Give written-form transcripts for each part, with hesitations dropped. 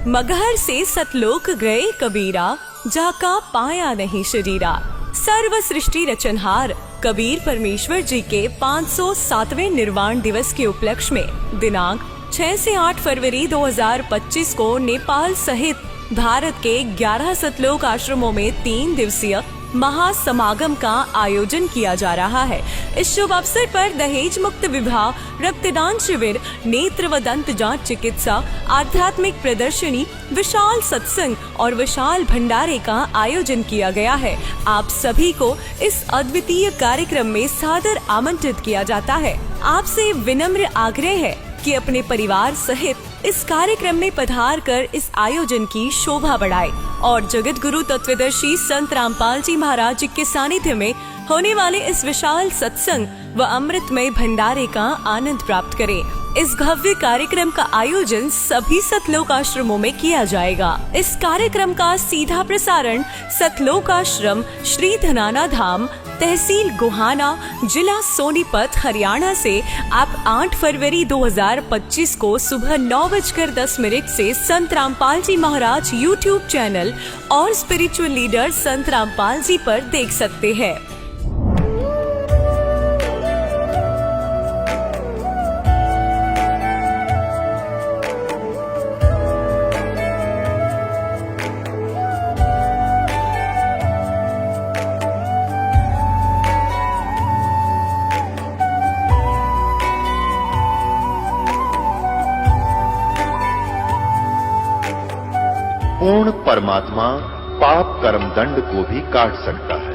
मगहर से सतलोक गए कबीरा, जाका पाया नहीं शरीरा। सर्व सृष्टि रचनहार कबीर परमेश्वर जी के 507वें निर्वाण दिवस के उपलक्ष्य में दिनांक 6 से 8 फरवरी 2025 को नेपाल सहित भारत के 11 सतलोक आश्रमों में 3 दिवसीय महासमागम का आयोजन किया जा रहा है। इस शुभ अवसर पर दहेज मुक्त विवाह, रक्तदान शिविर, नेत्र व दंत जांच चिकित्सा, आध्यात्मिक प्रदर्शनी, विशाल सत्संग और विशाल भंडारे का आयोजन किया गया है। आप सभी को इस अद्वितीय कार्यक्रम में सादर आमंत्रित किया जाता है। आपसे विनम्र आग्रह है कि अपने परिवार सहित इस कार्यक्रम में पधार कर इस आयोजन की शोभा बढ़ाए और जगत गुरु तत्वदर्शी संत रामपाल जी महाराज जी के सानिध्य में होने वाले इस विशाल सत्संग व अमृतमय भंडारे का आनंद प्राप्त करें। इस भव्य कार्यक्रम का आयोजन सभी सतलोक आश्रमों में किया जाएगा। इस कार्यक्रम का सीधा प्रसारण सतलोक आश्रम श्री धनाना धाम, तहसील गोहाना, जिला सोनीपत, हरियाणा से आप 8 फरवरी 2025 को सुबह 9:10 से संत रामपाल जी महाराज YouTube चैनल और स्पिरिचुअल लीडर संत रामपाल जी पर देख सकते हैं। पूर्ण परमात्मा पाप कर्म दंड को भी काट सकता है।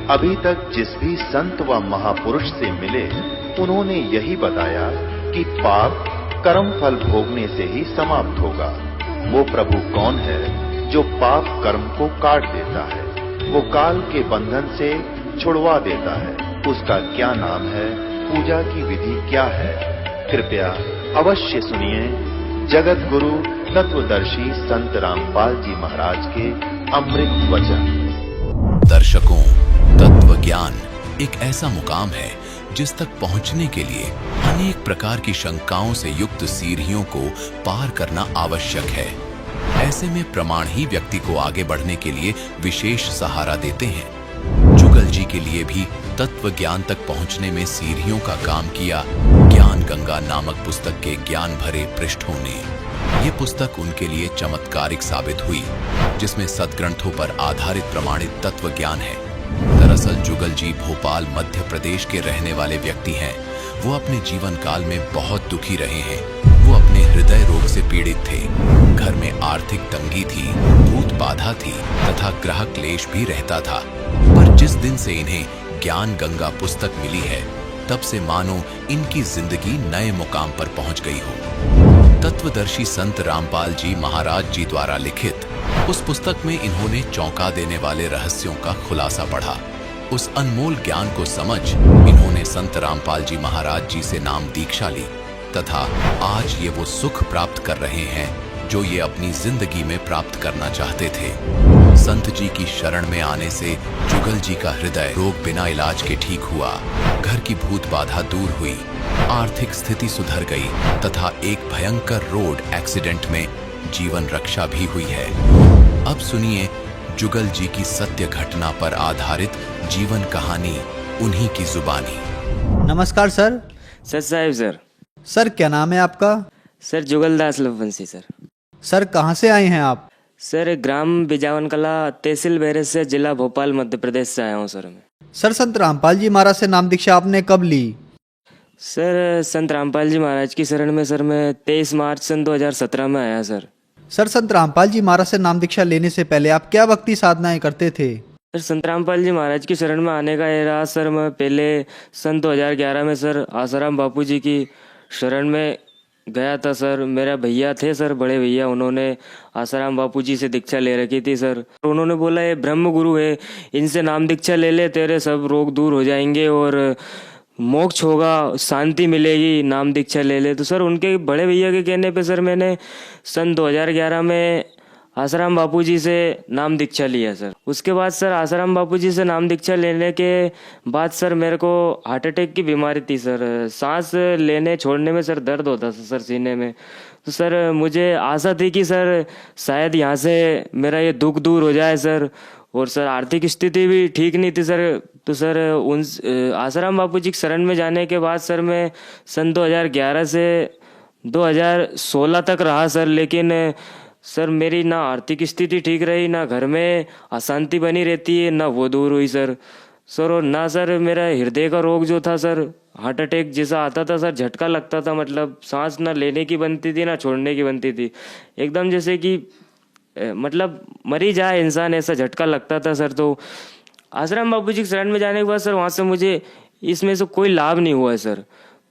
अभी तक जिस भी संत व महापुरुष से मिले उन्होंने यही बताया कि पाप कर्म फल भोगने से ही समाप्त होगा। वो प्रभु कौन है जो पाप कर्म को काट देता है, वो काल के बंधन से छुड़वा देता है। उसका क्या नाम है, पूजा की विधि क्या है? कृपया अवश्य सुनिए जगत गुरु तत्वदर्शी संत रामपाल जी महाराज के अमृत वचन। दर्शकों, तत्व ज्ञान एक ऐसा मुकाम है जिस तक पहुंचने के लिए अनेक प्रकार की शंकाओं से युक्त सीढ़ियों को पार करना आवश्यक है। ऐसे में प्रमाण ही व्यक्ति को आगे बढ़ने के लिए विशेष सहारा देते हैं। जुगल जी के लिए भी तत्व ज्ञान तक पहुंचने में सीढ़ियों का काम किया ज्ञान गंगा नामक पुस्तक के ज्ञान भरे पृष्ठों ने। ये पुस्तक उनके लिए चमत्कारिक साबित हुई, जिसमें सदग्रंथों पर आधारित प्रमाणित तत्व ज्ञान है। दरअसल जुगल जी भोपाल मध्य प्रदेश के रहने वाले व्यक्ति हैं। वो अपने जीवन काल में बहुत दुखी रहे हैं। वो अपने हृदय रोग से पीड़ित थे। घर में आर्थिक तंगी थी, भूत बाधा थी तथा ग्रह क्लेश भी रहता था। पर जिस दिन से इन्हें ज्ञान गंगा पुस्तक मिली है, तब से मानो इनकी जिंदगी नए मुकाम पर पहुंच गई हो। तत्वदर्शी संत रामपाल जी महाराज जी द्वारा लिखित उस पुस्तक में इन्होंने चौंका देने वाले रहस्यों का खुलासा पढ़ा। उस अनमोल ज्ञान को समझ इन्होंने संत रामपाल जी महाराज जी से नाम दीक्षा ली तथा आज ये वो सुख प्राप्त कर रहे हैं जो ये अपनी जिंदगी में प्राप्त करना चाहते थे। संत जी की शरण में आने से जुगल जी का हृदय रोग बिना इलाज के ठीक हुआ, घर की भूत बाधा दूर हुई, आर्थिक स्थिति सुधर गई तथा एक भयंकर रोड एक्सीडेंट में जीवन रक्षा भी हुई है। अब सुनिए जुगल जी की सत्य घटना पर आधारित जीवन कहानी उन्हीं की जुबानी। नमस्कार सर। सर साहब सर क्या नाम है आपका? Sir Jugaldas Lavanshi sir. Sir कहाँ से आए हैं आप? सर ग्राम बिजावन कला, तहसील बैरज से, जिला भोपाल, मध्य प्रदेश से आया हूँ सर मैं। सर संत रामपाल जी महाराज से नाम दीक्षा आपने कब ली? सर संत रामपाल जी महाराज की शरण में सर मैं 23 मार्च सन 2017 में आया सर। सर संत रामपाल जी महाराज से नाम दीक्षा लेने से पहले आप क्या भक्ति साधनाएं करते थे? सर संत रामपाल जी महाराज की शरण में आने का ये रहा सर, मैं पहले सन 2011 में सर आसाराम बापू जी की शरण में गया था सर। मेरा भैया थे सर, बड़े भैया, उन्होंने आसाराम बापू जी से दीक्षा ले रखी थी सर। उन्होंने बोला ये ब्रह्म गुरु है, इनसे नाम दीक्षा ले ले, तेरे सब रोग दूर हो जाएंगे और मोक्ष होगा, शांति मिलेगी, नाम दीक्षा ले ले। तो सर उनके बड़े भैया के कहने पे सर मैंने सन 2011 में आसाराम बापू जी से नाम दीक्षा लिया सर। उसके बाद सर आसाराम बापू जी से नाम दीक्षा लेने के बाद सर मेरे को हार्ट अटैक की बीमारी थी सर। सांस लेने छोड़ने में सर दर्द होता था सर सीने में। तो सर मुझे आशा थी कि सर शायद यहाँ से मेरा ये दुख दूर हो जाए सर। और सर आर्थिक स्थिति भी ठीक नहीं थी सर। तो सर उन आसाराम बापू जी की शरण में जाने के बाद सर मैं सन 2011 से 2016 तक रहा सर। लेकिन सर मेरी ना आर्थिक स्थिति ठीक रही, ना घर में अशांति बनी रहती है, ना वो दूर हुई सर। और ना सर मेरा हृदय का रोग जो था सर, हार्ट अटैक जैसा आता था सर, झटका लगता था, मतलब सांस ना लेने की बनती थी ना छोड़ने की बनती थी, एकदम जैसे कि मतलब मरी जाए इंसान, ऐसा झटका लगता था सर। तो आसाराम बापू जी की शरण में जाने के बाद सर वहाँ से मुझे इसमें से कोई लाभ नहीं हुआ है सर।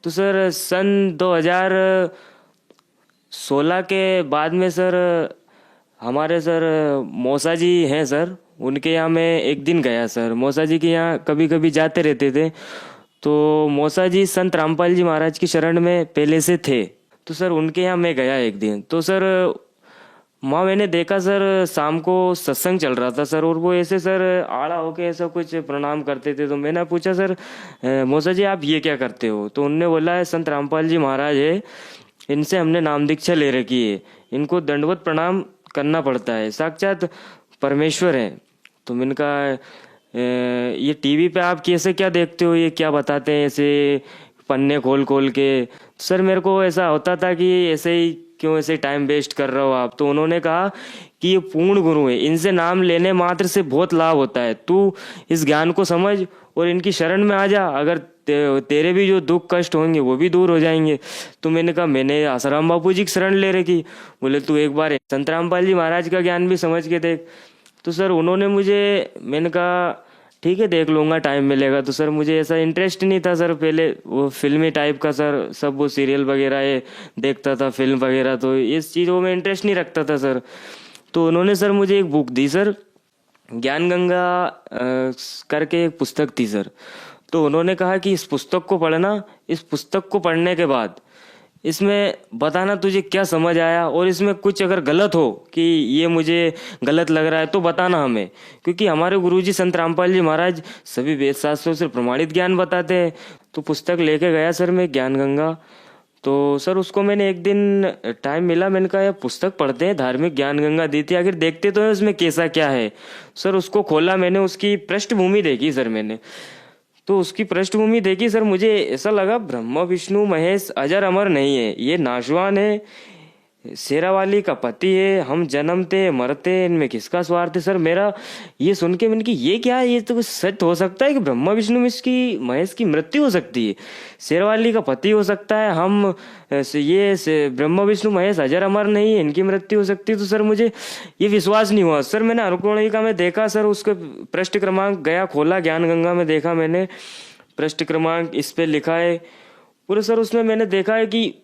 तो सर सन 2016 के बाद में सर हमारे सर मौसा जी हैं सर, उनके यहाँ मैं एक दिन गया सर। मौसा जी के यहाँ कभी कभी जाते रहते थे। तो मौसा जी संत रामपाल जी महाराज की शरण में पहले से थे। तो सर उनके यहाँ मैं गया एक दिन। तो सर वहाँ मैंने देखा सर शाम को सत्संग चल रहा था सर, और वो ऐसे सर आड़ा होके ऐसा कुछ प्रणाम करते थे। तो मैंने पूछा सर मौसा जी आप ये क्या करते हो? तो उनने बोला है संत रामपाल जी महाराज है, इनसे हमने नाम दीक्षा ले रखी है, इनको दंडवत प्रणाम करना पड़ता है, साक्षात परमेश्वर है। तो मैंने कहा ये टीवी पे आप कैसे क्या देखते हो, ये क्या बताते हैं ऐसे पन्ने खोल खोल के? सर मेरे को ऐसा होता था कि ऐसे ही क्यों ऐसे टाइम वेस्ट कर रहे हो आप? तो उन्होंने कहा कि ये पूर्ण गुरु है, इनसे नाम लेने मात्र से बहुत लाभ होता है, तू इस ज्ञान को समझ और इनकी शरण में आ जा, अगर तेरे भी जो दुख कष्ट होंगे वो भी दूर हो जाएंगे। तो मैंने कहा मैंने आसाराम बापू जी की शरण ले रखी। बोले तू एक बार संत रामपाल जी महाराज का ज्ञान भी समझ के देख। तो सर उन्होंने मुझे, मैंने कहा ठीक है देख लूँगा टाइम मिलेगा। तो सर मुझे ऐसा इंटरेस्ट नहीं था सर, पहले वो फिल्मी टाइप का सर, सब वो सीरियल वगैरह ये देखता था, फिल्म वगैरह, तो इस चीज़ों में इंटरेस्ट नहीं रखता था सर। तो उन्होंने सर मुझे एक बुक दी सर, ज्ञान गंगा करके एक पुस्तक थी सर। तो उन्होंने कहा कि इस पुस्तक को पढ़ना, इस पुस्तक को पढ़ने के बाद इसमें बताना तुझे क्या समझ आया, और इसमें कुछ अगर गलत हो कि ये मुझे गलत लग रहा है तो बताना हमें, क्योंकि हमारे गुरुजी संत रामपाल जी महाराज सभी वेद शास्त्रों से प्रमाणित ज्ञान बताते हैं। तो पुस्तक लेके गया सर मैं ज्ञान गंगा। तो सर उसको मैंने एक दिन टाइम मिला, मैंने कहा यार पुस्तक पढ़ते हैं, धार्मिक ज्ञान गंगा दी थी, आखिर देखते तो है उसमें कैसा क्या है। सर उसको खोला मैंने, उसकी पृष्ठभूमि देखी सर मैंने। तो उसकी पृष्ठभूमि देखी सर, मुझे ऐसा लगा ब्रह्मा विष्णु महेश अजर अमर नहीं है, ये नाशवान है, शेरावाली का पति है, हम जन्मते मरते, इनमें किसका स्वार्थ है। सर मेरा ये सुन के मैंने कि ये क्या है, ये तो कुछ सच हो सकता है कि ब्रह्मा विष्णु महेश की मृत्यु हो सकती है, शेरावाली का पति हो सकता है, हम ये ब्रह्मा विष्णु महेश अजर अमर नहीं है, इनकी मृत्यु हो सकती है। तो सर मुझे ये विश्वास नहीं हुआ सर। मैंने अनुकोणिका में देखा सर, उसके पृष्ठ क्रमांक गया, खोला ज्ञान गंगा में, देखा मैंने पृष्ठ क्रमांक इस पे लिखा है पूरे सर। उसमें मैंने देखा है कि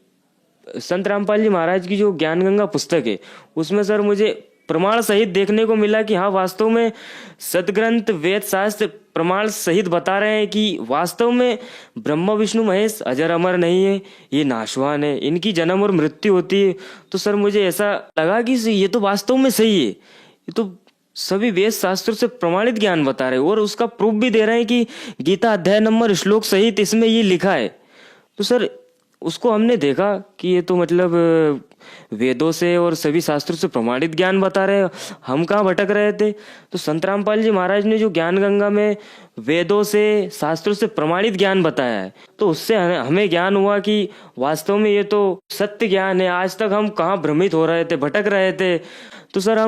संत रामपाल जी महाराज की जो ज्ञान गंगा पुस्तक है उसमें सर मुझे प्रमाण सहित देखने को मिला कि हाँ वास्तव में सदग्रंथ वेद शास्त्र प्रमाण सहित बता रहे हैं कि वास्तव में ब्रह्मा विष्णु महेश अजर अमर नहीं है, ये नाशवान है, इनकी जन्म और मृत्यु होती है। तो सर मुझे ऐसा लगा कि ये तो वास्तव में सही है, ये तो सभी वेद शास्त्रों से प्रमाणित ज्ञान बता रहे हैं, और उसका प्रूफ भी दे रहे हैं कि गीता अध्याय नंबर श्लोक सहित इसमें ये लिखा है। तो सर उसको हमने देखा कि ये तो मतलब वेदों से और सभी शास्त्रों से प्रमाणित ज्ञान बता रहे हैं, हम कहाँ भटक रहे थे। तो संत रामपाल जी महाराज ने जो ज्ञान गंगा में वेदों से शास्त्रों से प्रमाणित ज्ञान बताया है, तो उससे हमें ज्ञान हुआ कि वास्तव में ये तो सत्य ज्ञान है। आज तक हम कहाँ भ्रमित हो रहे थे, भटक रहे थे। तो सर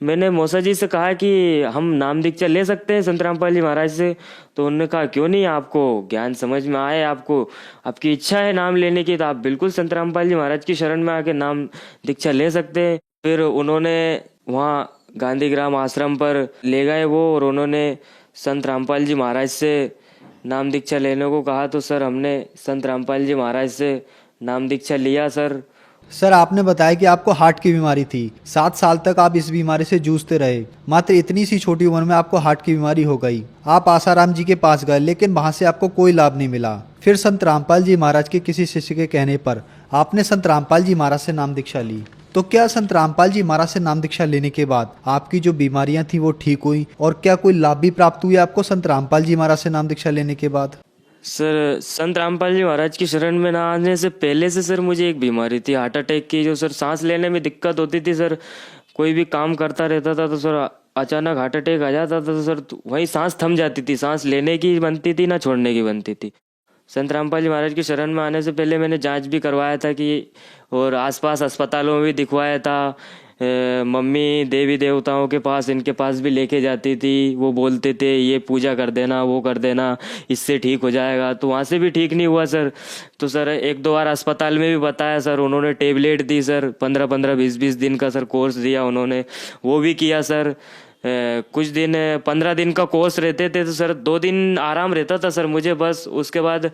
मैंने मौसा जी से कहा कि हम नाम दीक्षा ले सकते हैं संत रामपाल जी महाराज से। तो उन्होंने कहा क्यों नहीं, आपको ज्ञान समझ में आए, आपको आपकी इच्छा है नाम लेने की, तो आप बिल्कुल संत रामपाल जी महाराज की शरण में आके नाम दीक्षा ले सकते हैं। फिर उन्होंने वहाँ गांधीग्राम आश्रम पर ले गए वो, और उन्होंने संत रामपाल जी महाराज से नाम दीक्षा लेने को कहा। तो सर हमने संत रामपाल जी महाराज से नाम दीक्षा लिया सर। सर आपने बताया कि आपको हार्ट की बीमारी थी, 7 साल तक आप इस बीमारी से जूझते रहे, मात्र इतनी सी छोटी उम्र में आपको हार्ट की बीमारी हो गई। आप आसाराम जी के पास गए, लेकिन वहां से आपको कोई लाभ नहीं मिला। फिर संत रामपाल जी महाराज के किसी शिष्य के कहने पर आपने संत रामपाल जी महाराज से नाम दीक्षा ली। तो क्या संत रामपाल जी महाराज से नाम दीक्षा लेने के बाद आपकी जो बीमारियां थी वो ठीक हुई, और क्या कोई लाभ भी प्राप्त हुई आपको संत रामपाल जी महाराज से नाम दीक्षा लेने के बाद? सर संत रामपाल जी महाराज की शरण में ना आने से पहले से सर मुझे एक बीमारी थी हार्ट अटैक की, जो सर सांस लेने में दिक्कत होती थी सर। कोई भी काम करता रहता था तो सर अचानक हार्ट अटैक आ जाता था तो सर वहीं सांस थम जाती थी, सांस लेने की बनती थी ना छोड़ने की बनती थी। संत रामपाल जी महाराज की शरण में आने से पहले मैंने जांच भी करवाया था कि, और आसपास अस्पतालों में भी दिखवाया था। मम्मी देवी देवताओं के पास, इनके पास भी लेके जाती थी। वो बोलते थे ये पूजा कर देना, वो कर देना, इससे ठीक हो जाएगा। तो वहाँ से भी ठीक नहीं हुआ सर। तो सर एक दो बार अस्पताल में भी बताया सर, उन्होंने टेबलेट दी सर, 15-15 20-20 दिन का सर कोर्स दिया उन्होंने, वो भी किया सर। कुछ दिन 15 दिन का कोर्स रहते थे तो सर 2 दिन आराम रहता था सर मुझे बस। उसके बाद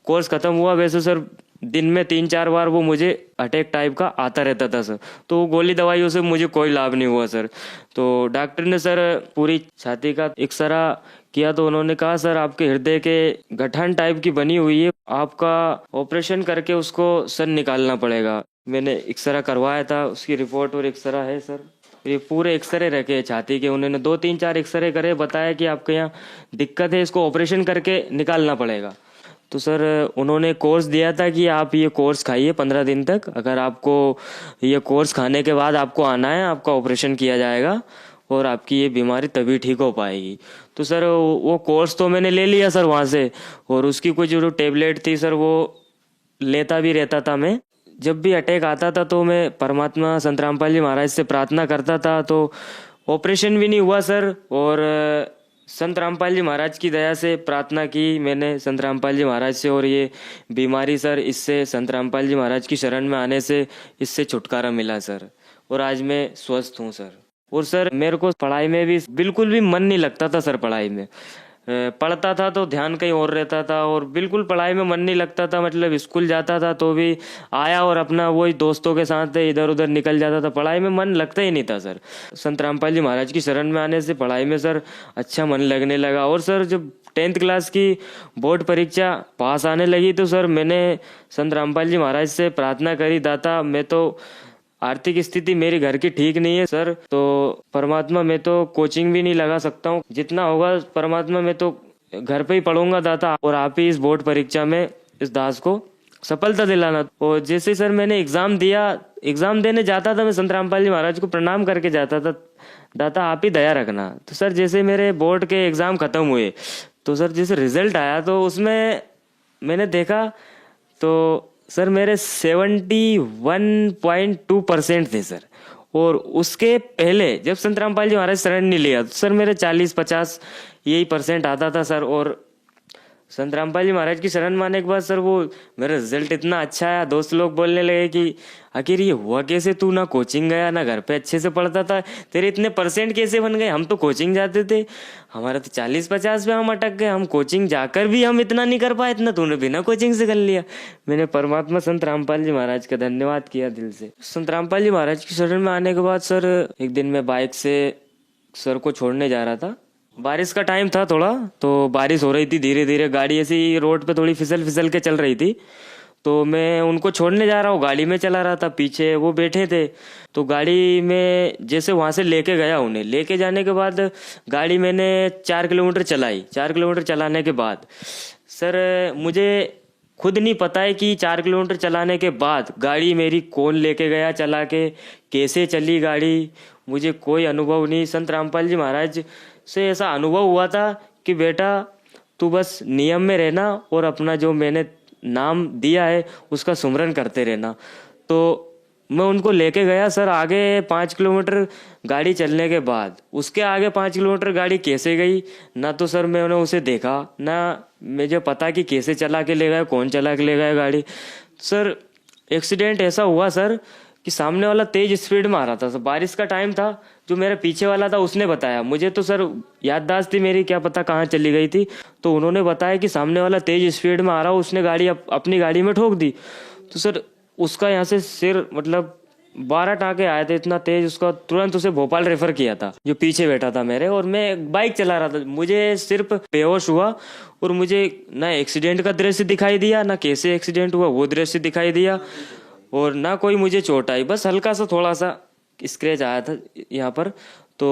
कोर्स खत्म हुआ। वैसे सर दिन में 3-4 बार वो मुझे अटैक टाइप का आता रहता था सर। तो गोली दवाइयों से मुझे कोई लाभ नहीं हुआ सर। तो डॉक्टर ने सर पूरी छाती का एक्सरा किया तो उन्होंने कहा सर आपके हृदय के गठन टाइप की बनी हुई है, आपका ऑपरेशन करके उसको सर निकालना पड़ेगा। मैंने एक्सरा करवाया था, उसकी रिपोर्ट और एक्सरा है सर। ये पूरे एक्सरे रखे छाती के, उन्होंने 2-3-4 एक्सरे करे, बताया कि आपके यहाँ दिक्कत है, इसको ऑपरेशन करके निकालना पड़ेगा। तो सर उन्होंने कोर्स दिया था कि आप ये कोर्स खाइए 15 दिन तक, अगर आपको ये कोर्स खाने के बाद आपको आना है, आपका ऑपरेशन किया जाएगा और आपकी ये बीमारी तभी ठीक हो पाएगी। तो सर वो कोर्स तो मैंने ले लिया सर वहाँ से, और उसकी कुछ जो टेबलेट थी सर वो लेता भी रहता था मैं। जब भी अटैक आता था तो मैं परमात्मा संत रामपाल जी महाराज से प्रार्थना करता था, तो ऑपरेशन भी नहीं हुआ सर। और संत रामपाल जी महाराज की दया से प्रार्थना की मैंने संत रामपाल जी महाराज से, और ये बीमारी सर इससे संत रामपाल जी महाराज की शरण में आने से इससे छुटकारा मिला सर, और आज मैं स्वस्थ हूँ सर। और सर मेरे को पढ़ाई में भी बिल्कुल भी मन नहीं लगता था सर। पढ़ाई में पढ़ता था तो ध्यान कहीं और रहता था, और बिल्कुल पढ़ाई में मन नहीं लगता था। मतलब स्कूल जाता था तो भी आया और अपना वही दोस्तों के साथ इधर उधर निकल जाता था, पढ़ाई में मन लगता ही नहीं था सर। संत रामपाल जी महाराज की शरण में आने से पढ़ाई में सर अच्छा मन लगने लगा। और सर जब 10th क्लास की बोर्ड परीक्षा पास आने लगी तो सर मैंने संत रामपाल जी महाराज से प्रार्थना करी, दाता मैं तो आर्थिक स्थिति मेरी घर की ठीक नहीं है सर, तो परमात्मा मैं तो कोचिंग भी नहीं लगा सकता हूँ, जितना होगा परमात्मा मैं तो घर पे ही पढ़ूंगा दाता, और आप ही इस बोर्ड परीक्षा में इस दास को सफलता दिलाना। और जैसे सर मैंने एग्जाम दिया, एग्जाम देने जाता था मैं संत रामपाल जी महाराज को प्रणाम करके जाता था, दाता आप ही दया रखना। तो सर जैसे मेरे बोर्ड के एग्जाम खत्म हुए तो सर जैसे रिजल्ट आया तो उसमें मैंने देखा तो सर मेरे 71.2% थे सर। और उसके पहले जब संत रामपाल जी महाराज शरण नहीं लिया तो सर मेरे 40-50 यही % आता था सर। और संत रामपाल जी महाराज की शरण में आने के बाद सर वो मेरा रिजल्ट इतना अच्छा आया, दोस्त लोग बोलने लगे कि आखिर ये हुआ कैसे, तू ना कोचिंग गया ना घर पे अच्छे से पढ़ता था, तेरे इतने % कैसे बन गए? हम तो कोचिंग जाते थे, हमारा तो 40-50 पे हम अटक गए, हम कोचिंग जाकर भी हम इतना नहीं कर पाए, इतना तूने बिना कोचिंग से कर लिया। मैंने परमात्मा संत रामपाल जी महाराज का धन्यवाद किया दिल से। संत रामपाल जी महाराज की शरण में आने के बाद सर एक दिन मैं बाइक से सर को छोड़ने जा रहा था, बारिश का टाइम था थोड़ा, तो बारिश हो रही थी, धीरे धीरे गाड़ी ऐसी रोड पे थोड़ी फिसल के चल रही थी। तो मैं उनको छोड़ने जा रहा हूँ, गाड़ी में चला रहा था, पीछे वो बैठे थे। तो गाड़ी में जैसे वहाँ से लेके गया, उन्हें लेके जाने के बाद गाड़ी मैंने 4 किलोमीटर चलाई। 4 किलोमीटर चलाने के बाद सर मुझे खुद नहीं पता है कि 4 किलोमीटर चलाने के बाद गाड़ी मेरी कौन लेके गया चला के, कैसे चली गाड़ी, मुझे कोई अनुभव नहीं। संत रामपाल जी महाराज से ऐसा अनुभव हुआ था कि बेटा तू बस नियम में रहना और अपना जो मैंने नाम दिया है उसका सुमरन करते रहना। तो मैं उनको लेके गया सर आगे 5 किलोमीटर गाड़ी चलने के बाद। उसके आगे 5 किलोमीटर गाड़ी कैसे गई ना तो सर मैंने उसे देखा, ना मुझे पता कि कैसे चला के ले गए, कौन चला के ले गए गाड़ी। सर एक्सीडेंट ऐसा हुआ सर कि सामने वाला तेज स्पीड में आ रहा था सर, बारिश का टाइम था, जो मेरा पीछे वाला था उसने बताया, मुझे तो सर याददाश्त थी मेरी क्या पता कहाँ चली गई थी, तो उन्होंने बताया कि सामने वाला तेज स्पीड में आ रहा, उसने गाड़ी अपनी गाड़ी में ठोक दी। तो सर उसका यहाँ से सिर मतलब 12 टाँके आए थे, इतना तेज, उसका तुरंत उसे भोपाल रेफर किया था जो पीछे बैठा था मेरे, और मैं बाइक चला रहा था। मुझे सिर्फ बेहोश हुआ और मुझे ना एक्सीडेंट का दृश्य दिखाई दिया, ना कैसे एक्सीडेंट हुआ वो दृश्य दिखाई दिया। और ना कोई मुझे चोट आई, बस हल्का सा थोड़ा सा स्क्रैच आया था यहाँ पर। तो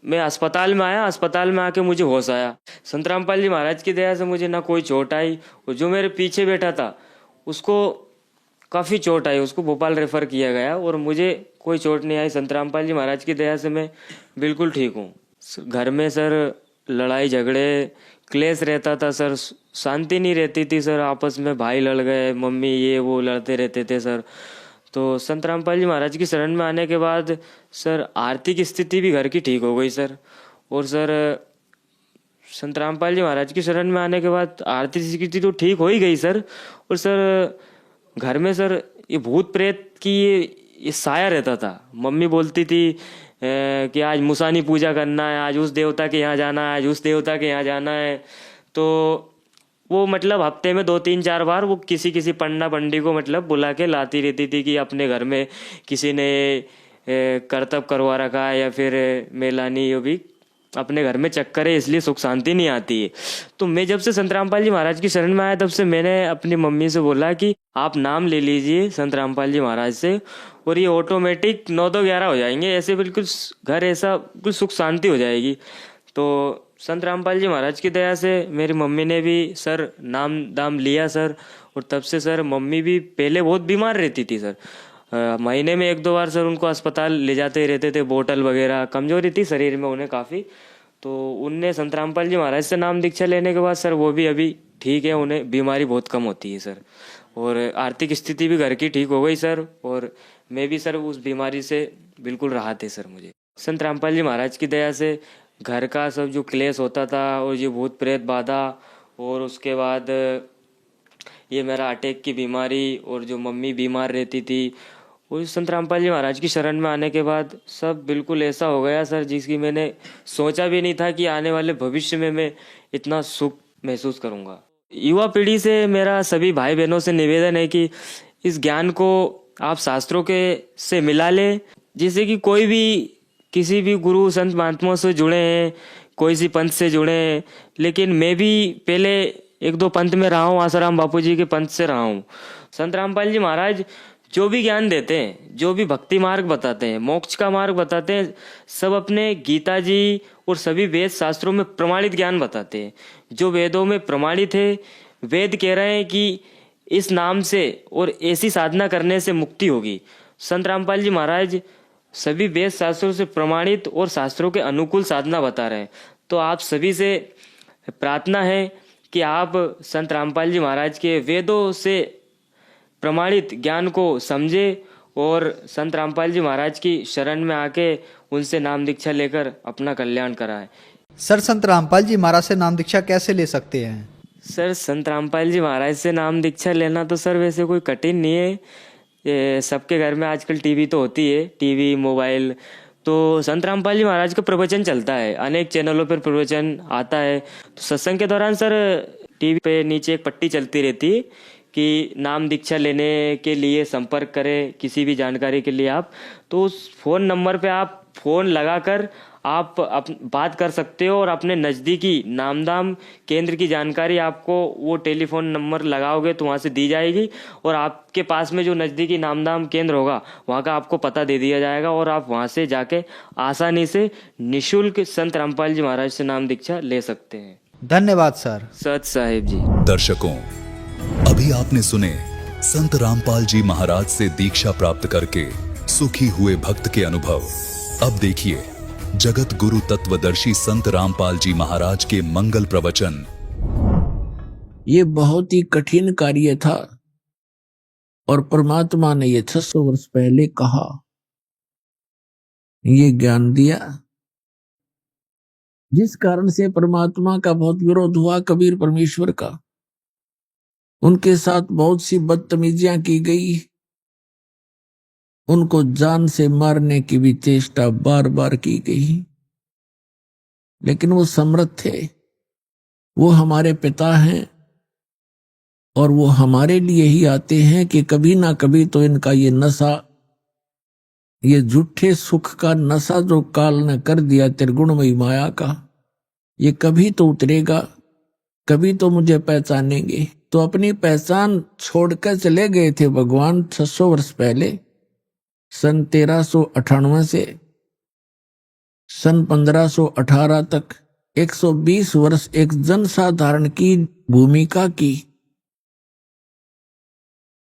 मैं अस्पताल में आया, अस्पताल में आके मुझे होश आया। संत रामपाल जी महाराज की दया से मुझे ना कोई चोट आई, और जो मेरे पीछे बैठा था उसको काफ़ी चोट आई, उसको भोपाल रेफर किया गया, और मुझे कोई चोट नहीं आई। संत रामपाल जी महाराज की दया से मैं बिल्कुल ठीक हूँ। घर में सर लड़ाई झगड़े क्लेश रहता था सर, शांति नहीं रहती थी सर, आपस में भाई लड़ गए, मम्मी ये वो लड़ते रहते थे सर। तो संत रामपाल जी महाराज की शरण में आने के बाद सर आर्थिक स्थिति भी घर की ठीक हो गई सर। और सर संत रामपाल जी महाराज की शरण में आने के बाद आर्थिक स्थिति तो ठीक हो ही गई सर। और सर घर में सर ये भूत प्रेत की ये साया रहता था। मम्मी बोलती थी कि आज मुसानी पूजा करना है, आज उस देवता के यहाँ जाना है, आज उस देवता के यहाँ जाना है। तो वो मतलब हफ्ते में 2-3-4 बार वो किसी किसी पंडा पंडी को मतलब बुला के लाती रहती थी कि अपने घर में किसी ने करतब करवा रखा है, या फिर मेलानी यो भी अपने घर में चक्कर है, इसलिए सुख शांति नहीं आती है। तो मैं जब से संत रामपाल जी महाराज की शरण में आया तब से मैंने अपनी मम्मी से बोला कि आप नाम ले लीजिए संत रामपाल जी महाराज से, और ये ऑटोमेटिक 9-11 हो जाएंगे, ऐसे बिल्कुल घर ऐसा बिल्कुल सुख शांति हो जाएगी। तो संत रामपाल जी महाराज की दया से मेरी मम्मी ने भी सर नाम दाम लिया सर। और तब से सर मम्मी भी पहले बहुत बीमार रहती थी सर, महीने में 1-2 बार सर उनको अस्पताल ले जाते रहते थे, बोतल वगैरह, कमजोरी थी शरीर में उन्हें काफ़ी। तो उनने संत रामपाल जी महाराज से नाम दीक्षा लेने के बाद सर वो भी अभी ठीक है, उन्हें बीमारी बहुत कम होती है सर। और आर्थिक स्थिति भी घर की ठीक हो गई सर, और मैं भी सर उस बीमारी से बिल्कुल राहत है सर मुझे। संत रामपाल जी महाराज की दया से घर का सब जो क्लेश होता था और ये भूत प्रेत बाधा, और उसके बाद ये मेरा अटैक की बीमारी, और जो मम्मी बीमार रहती थी, वो संत रामपाल जी महाराज की शरण में आने के बाद सब बिल्कुल ऐसा हो गया सर जिसकी मैंने सोचा भी नहीं था कि आने वाले भविष्य में मैं इतना सुख महसूस करूँगा। युवा पीढ़ी से मेरा सभी भाई बहनों से निवेदन है कि इस ज्ञान को आप शास्त्रों के से मिला लें, जिससे कि कोई भी किसी भी गुरु संत महात्माओं से जुड़े हैं, कोई सी पंथ से जुड़े हैं। लेकिन मैं भी पहले 1-2 पंथ में रहा हूँ, आसाराम बापू जी के पंथ से रहा हूँ। संत रामपाल जी महाराज जो भी ज्ञान देते हैं, जो भी भक्ति मार्ग बताते हैं, मोक्ष का मार्ग बताते हैं, सब अपने गीता जी और सभी वेद शास्त्रों में प्रमाणित ज्ञान बताते हैं। जो वेदों में प्रमाणित है, वेद कह रहे हैं कि इस नाम से और ऐसी साधना करने से मुक्ति होगी। संत रामपाल जी महाराज सभी वेद शास्त्रों से प्रमाणित और शास्त्रों के अनुकूल साधना बता रहे हैं। तो आप सभी से प्रार्थना है कि आप संत रामपाल जी महाराज के वेदों से प्रमाणित ज्ञान को समझे और संत रामपाल जी महाराज की शरण में आके उनसे नाम दीक्षा लेकर अपना कल्याण कराए। सर संत रामपाल जी महाराज से नाम दीक्षा कैसे ले सकते हैं? सर संत रामपाल जी महाराज से नाम दीक्षा लेना तो सर वैसे कोई कठिन नहीं है। ये सबके घर में आजकल टीवी तो होती है, टीवी मोबाइल। तो संत रामपाल जी महाराज का प्रवचन चलता है, अनेक चैनलों पर प्रवचन आता है। तो सत्संग के दौरान सर टीवी पे नीचे एक पट्टी चलती रहती है कि नाम दीक्षा लेने के लिए संपर्क करें, किसी भी जानकारी के लिए आप, तो उस फ़ोन नंबर पे आप फ़ोन लगाकर आप बात कर सकते हो और अपने नज़दीकी नामधाम केंद्र की जानकारी आपको वो टेलीफोन नंबर लगाओगे तो वहाँ से दी जाएगी, और आपके पास में जो नज़दीकी नामधाम केंद्र होगा वहाँ का आपको पता दे दिया जाएगा, और आप वहाँ से जाके आसानी से निःशुल्क संत रामपाल जी महाराज से नाम दीक्षा ले सकते हैं। धन्यवाद सर। सत साहिब जी। दर्शकों, अभी आपने सुने संत रामपाल जी महाराज से दीक्षा प्राप्त करके सुखी हुए भक्त के अनुभव। अब देखिए जगत गुरु तत्वदर्शी संत रामपाल जी महाराज के मंगल प्रवचन। ये बहुत ही कठिन कार्य था और परमात्मा ने ये 600 वर्ष पहले कहा, ये ज्ञान दिया, जिस कारण से परमात्मा का बहुत विरोध हुआ कबीर परमेश्वर का। उनके साथ बहुत सी बदतमीजियां की गई, उनको जान से मारने की भी चेष्टा बार बार की गई, लेकिन वो समर्थ थे। वो हमारे पिता हैं और वो हमारे लिए ही आते हैं कि कभी ना कभी तो इनका ये नशा, ये झूठे सुख का नशा जो काल ने कर दिया त्रिगुणमयी माया का, ये कभी तो उतरेगा। कभी तो मुझे पहचानेंगे। तो अपनी पहचान छोड़कर चले गए थे भगवान 600 वर्ष पहले, सन 1398 से सन 1518 तक 120 वर्ष एक जनसाधारण की भूमिका की,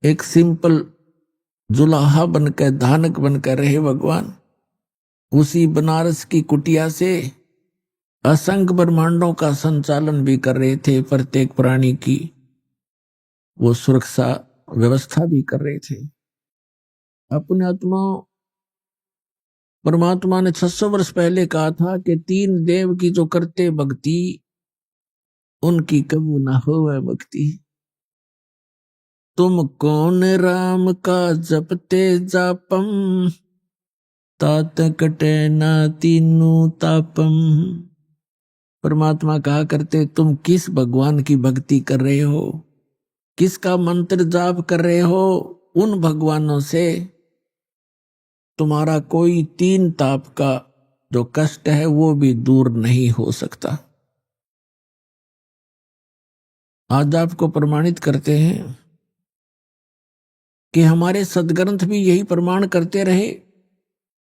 एक सिंपल जुलाहा बनकर, धानक बनकर रहे भगवान। उसी बनारस की कुटिया से असंख्य ब्रह्मांडों का संचालन भी कर रहे थे, प्रत्येक प्राणी की वो सुरक्षा व्यवस्था भी कर रहे थे। अपने आत्मा परमात्मा ने 600 वर्ष पहले कहा था कि 3 देव की जो करते भक्ति, उनकी कबू ना हो वह भक्ति। तुम कौन राम का जपते जापम, तात कटे ना तीनू तापम। परमात्मा कहा करते, तुम किस भगवान की भक्ति कर रहे हो, किसका मंत्र जाप कर रहे हो, उन भगवानों से तुम्हारा कोई 3 ताप का जो कष्ट है वो भी दूर नहीं हो सकता। आज आपको प्रमाणित करते हैं कि हमारे सदग्रंथ भी यही प्रमाण करते रहे।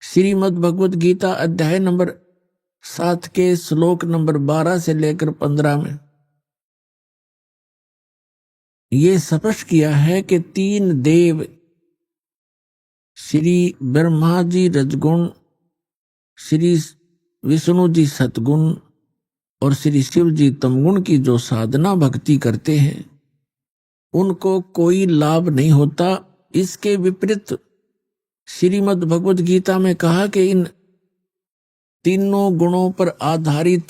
श्रीमद् भगवत गीता अध्याय नंबर 7 के श्लोक नंबर 12 से लेकर 15 में ये स्पष्ट किया है कि 3 देव, श्री ब्रह्मा जी रजगुण, श्री विष्णु जी सतगुण और श्री शिव जी तमगुण की जो साधना भक्ति करते हैं उनको कोई लाभ नहीं होता। इसके विपरीत श्रीमद् भगवत गीता में कहा कि इन तीनों गुणों पर आधारित,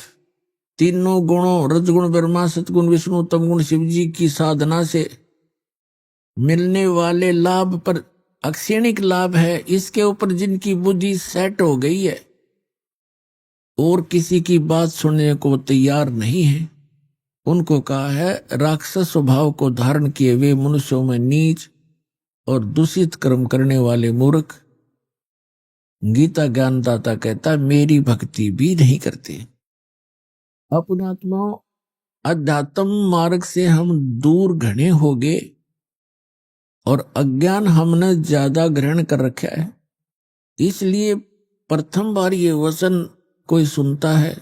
तीनों गुणों रजगुण ब्रह्मा सतगुण विष्णु तमगुण शिव जी की साधना से मिलने वाले लाभ पर अक्षणिक लाभ है। इसके ऊपर जिनकी बुद्धि सेट हो गई है और किसी की बात सुनने को तैयार नहीं है, उनको कहा है राक्षस स्वभाव को धारण किए हुए मनुष्यों में नीच और दूषित कर्म करने वाले मूर्ख। गीता ज्ञानदाता कहता मेरी भक्ति भी नहीं करते। अपने आत्मा अध्यात्म मार्ग से हम दूर घने हो गए और अज्ञान हमने ज्यादा ग्रहण कर रखा है। इसलिए प्रथम बार ये वचन कोई सुनता है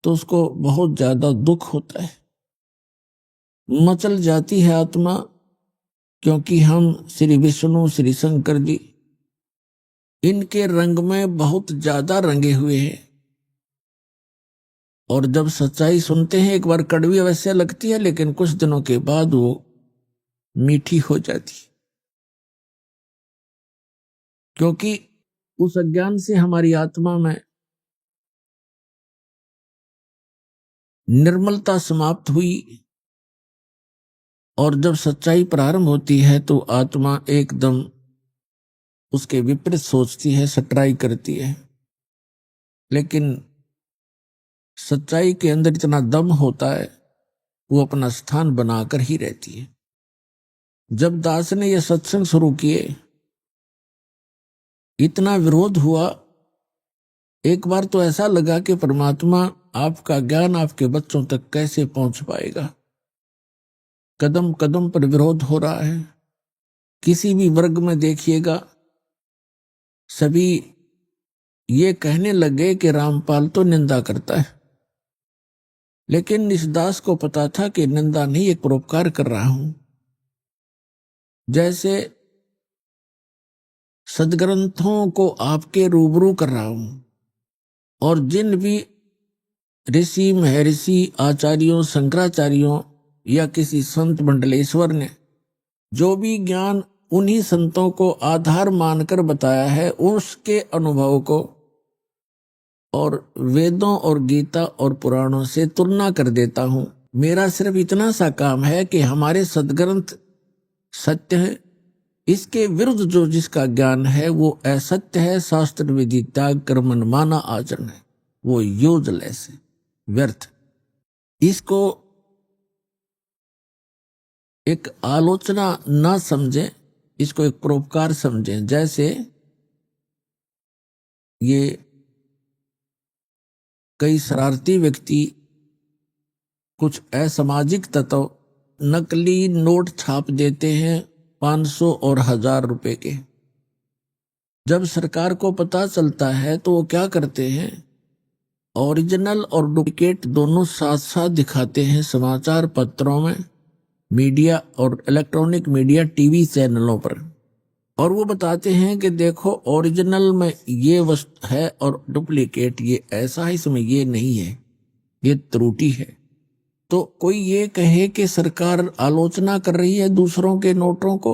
तो उसको बहुत ज्यादा दुख होता है, मचल जाती है आत्मा, क्योंकि हम श्री विष्णु श्री शंकर जी इनके रंग में बहुत ज्यादा रंगे हुए हैं। और जब सच्चाई सुनते हैं एक बार कड़वी अवश्य लगती है, लेकिन कुछ दिनों के बाद वो मीठी हो जाती, क्योंकि उस अज्ञान से हमारी आत्मा में निर्मलता समाप्त हुई। और जब सच्चाई प्रारंभ होती है तो आत्मा एकदम उसके विपरीत सोचती है, सटराई करती है। लेकिन सच्चाई के अंदर इतना दम होता है वो अपना स्थान बनाकर ही रहती है। जब दास ने यह सत्संग शुरू किए इतना विरोध हुआ। एक बार तो ऐसा लगा कि परमात्मा आपका ज्ञान आपके बच्चों तक कैसे पहुंच पाएगा। कदम कदम पर विरोध हो रहा है। किसी भी वर्ग में देखिएगा सभी ये कहने लगे कि रामपाल तो निंदा करता है, लेकिन इस दास को पता था कि निंदा नहीं, एक परोपकार कर रहा हूं। जैसे सदग्रंथों को आपके रूबरू कर रहा हूं और जिन भी ऋषि महर्षि आचार्यों शंकराचार्यों या किसी संत मंडलेश्वर ने जो भी ज्ञान उन्हीं संतों को आधार मानकर बताया है उसके अनुभव को और वेदों और गीता और पुराणों से तुलना कर देता हूं। मेरा सिर्फ इतना सा काम है कि हमारे सदग्रंथ सत्य है, इसके विरुद्ध जो जिसका ज्ञान है वो असत्य है, शास्त्र विधि त्याग कर मनमाना आचरण है, वो यूजलेस है, व्यर्थ। इसको एक आलोचना ना समझें, इसको एक परोपकार समझें। जैसे ये कई शरारती व्यक्ति कुछ असामाजिक तत्व नकली नोट छाप देते हैं 500 और 1000 रुपए के। जब सरकार को पता चलता है तो वो क्या करते हैं, ओरिजिनल और डुप्लीकेट दोनों साथ साथ दिखाते हैं समाचार पत्रों में, मीडिया और इलेक्ट्रॉनिक मीडिया टीवी चैनलों पर, और वो बताते हैं कि देखो ओरिजिनल में ये वस्तु है और डुप्लीकेट ये ऐसा है, इसमें ये नहीं है, ये त्रुटि है। तो कोई ये कहे कि सरकार आलोचना कर रही है दूसरों के नोटों को,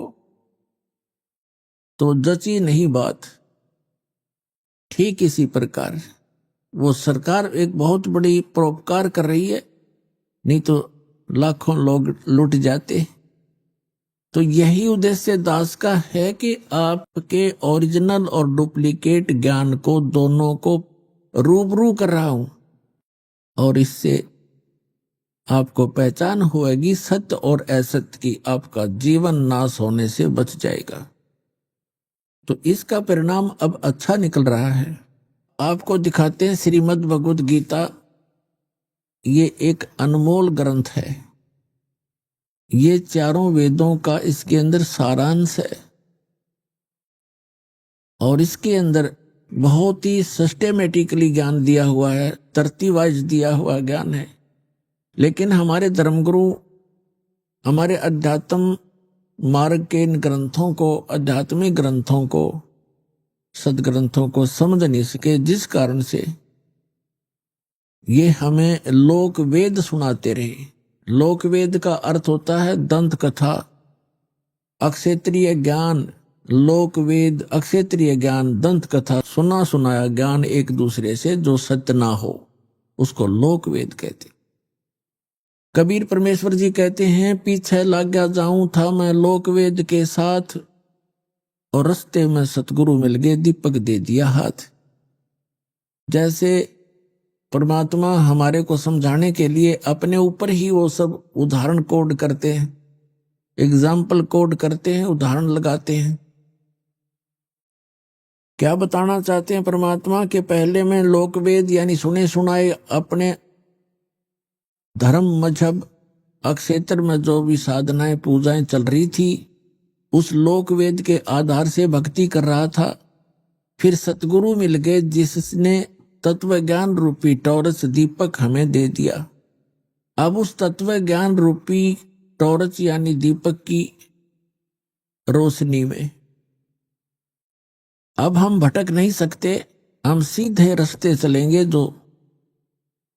तो जची नहीं बात। ठीक इसी प्रकार वो सरकार एक बहुत बड़ी परोपकार कर रही है, नहीं तो लाखों लोग लुट जाते। तो यही उद्देश्य दास का है कि आपके ओरिजिनल और डुप्लीकेट ज्ञान को दोनों को रूबरू कर रहा हूं, और इससे आपको पहचान होगी सत्य और असत्य की, आपका जीवन नाश होने से बच जाएगा। तो इसका परिणाम अब अच्छा निकल रहा है। आपको दिखाते हैं श्रीमद् भगवद गीता, ये एक अनमोल ग्रंथ है, ये चारों वेदों का इसके अंदर सारांश है, और इसके अंदर बहुत ही सिस्टेमेटिकली ज्ञान दिया हुआ है, तरतीब वाइज दिया हुआ ज्ञान है। लेकिन हमारे धर्मगुरु हमारे अध्यात्म मार्ग के इन ग्रंथों को, आध्यात्मिक ग्रंथों को, सदग्रंथों को समझ नहीं सके, जिस कारण से ये हमें लोक वेद सुनाते रहे। लोक वेद का अर्थ होता है दंत कथा, अक्षेत्रीय ज्ञान। लोक वेद अक्षेत्रीय ज्ञान, दंत कथा, सुना सुनाया ज्ञान एक दूसरे से जो सत्य ना हो, उसको लोक वेद कहते। कबीर परमेश्वर जी कहते हैं, पीछे लग गया जाऊं था मैं लोक वेद के साथ, और रास्ते में सतगुरु मिल गए, दीपक दे दिया हाथ। जैसे परमात्मा हमारे को समझाने के लिए अपने ऊपर ही वो सब उदाहरण कोड करते हैं, एग्जाम्पल कोड करते हैं, उदाहरण लगाते हैं। क्या बताना चाहते हैं परमात्मा के पहले में लोक वेद यानी सुने सुनाए अपने धर्म मजहब अक्षेत्र में जो भी साधनाएं पूजाएं चल रही थी, उस लोक वेद के आधार से भक्ति कर रहा था। फिर सतगुरु मिल गए जिसने तत्व ज्ञान रूपी टॉर्च दीपक हमें दे दिया। अब उस तत्व ज्ञान रूपी टॉर्च यानी दीपक की रोशनी में अब हम भटक नहीं सकते, हम सीधे रास्ते चलेंगे जो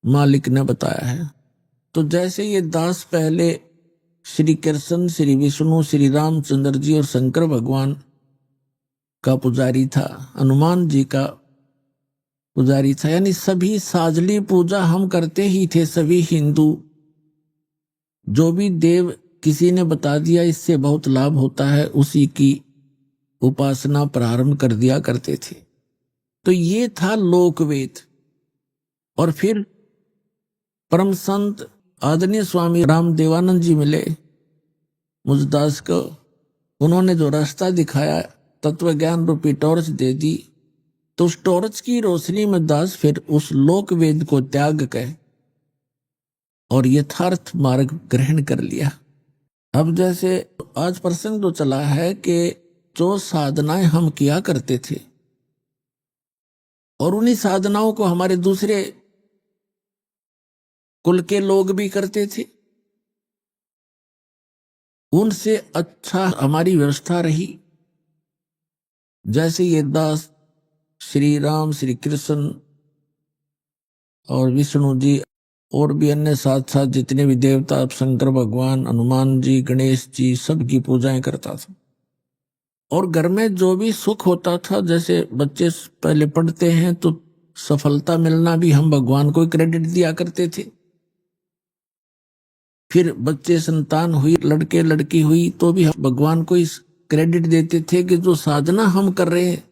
मालिक ने बताया है। तो जैसे ये दास पहले श्री कृष्ण, श्री विष्णु, श्री रामचंद्र जी और शंकर भगवान का पुजारी था, हनुमान जी का पुजारी था, यानी सभी साजली पूजा हम करते ही थे। सभी हिंदू जो भी देव किसी ने बता दिया इससे बहुत लाभ होता है, उसी की उपासना प्रारंभ कर दिया करते थे। तो ये था लोकवेद। और फिर परम संत आदरणीय स्वामी रामदेवानंद जी मिले मुझदास को, उन्होंने जो रास्ता दिखाया, तत्व ज्ञान रूपी टॉर्च दे दी, तो उस टॉर्च की रोशनी में दास फिर उस लोक वेद को त्याग कर और यथार्थ मार्ग ग्रहण कर लिया। अब जैसे आज प्रसंग तो चला है कि जो साधनाएं हम किया करते थे और उन्हीं साधनाओं को हमारे दूसरे कुल के लोग भी करते थे, उनसे अच्छा हमारी व्यवस्था रही। जैसे ये दास श्री राम, श्री कृष्ण और विष्णु जी और भी अन्य साथ साथ जितने भी देवता, शंकर भगवान, हनुमान जी, गणेश जी, सबकी पूजाएं करता था। और घर में जो भी सुख होता था, जैसे बच्चे पहले पढ़ते हैं तो सफलता मिलना भी हम भगवान को क्रेडिट दिया करते थे। फिर बच्चे संतान हुई, लड़के लड़की हुई, तो भी हम भगवान को इस क्रेडिट देते थे कि जो साधना हम कर रहे हैं,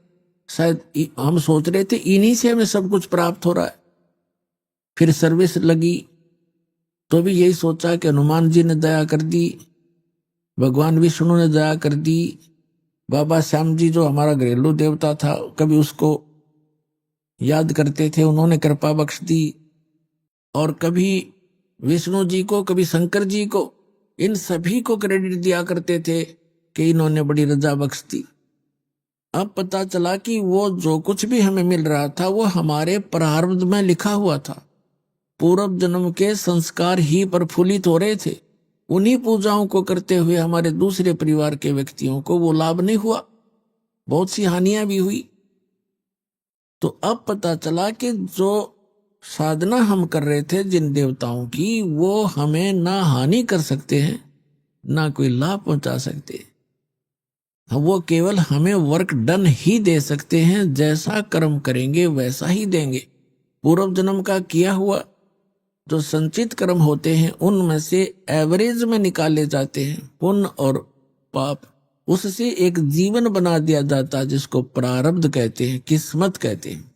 शायद हम सोच रहे थे इन्हीं से हमें सब कुछ प्राप्त हो रहा है। फिर सर्विस लगी तो भी यही सोचा कि हनुमान जी ने दया कर दी, भगवान विष्णु ने दया कर दी, बाबा श्याम जी जो हमारा घरेलू देवता था, कभी उसको याद करते थे, उन्होंने कृपा बख्श दी। और कभी विष्णु जी को, कभी शंकर जी को, इन सभी को क्रेडिट दिया करते थे कि इन्होंने बड़ी रजा बख्श दी। अब पता चला कि वो जो कुछ भी हमें मिल रहा था वो हमारे प्रारब्ध में लिखा हुआ था। पूर्व जन्म के संस्कार ही प्रफुल्लित हो रहे थे। उन्हीं पूजाओं को करते हुए हमारे दूसरे परिवार के व्यक्तियों को वो लाभ नहीं हुआ, बहुत सी हानियां भी हुई। तो अब पता चला कि जो साधना हम कर रहे थे जिन देवताओं की, वो हमें ना हानि कर सकते हैं ना कोई लाभ पहुंचा सकते। वो केवल हमें वर्क डन ही दे सकते हैं, जैसा कर्म करेंगे वैसा ही देंगे। पूर्व जन्म का किया हुआ जो संचित कर्म होते हैं उनमें से एवरेज में निकाले जाते हैं पुण्य और पाप, उससे एक जीवन बना दिया जाता है जिसको प्रारब्ध कहते हैं, किस्मत कहते हैं।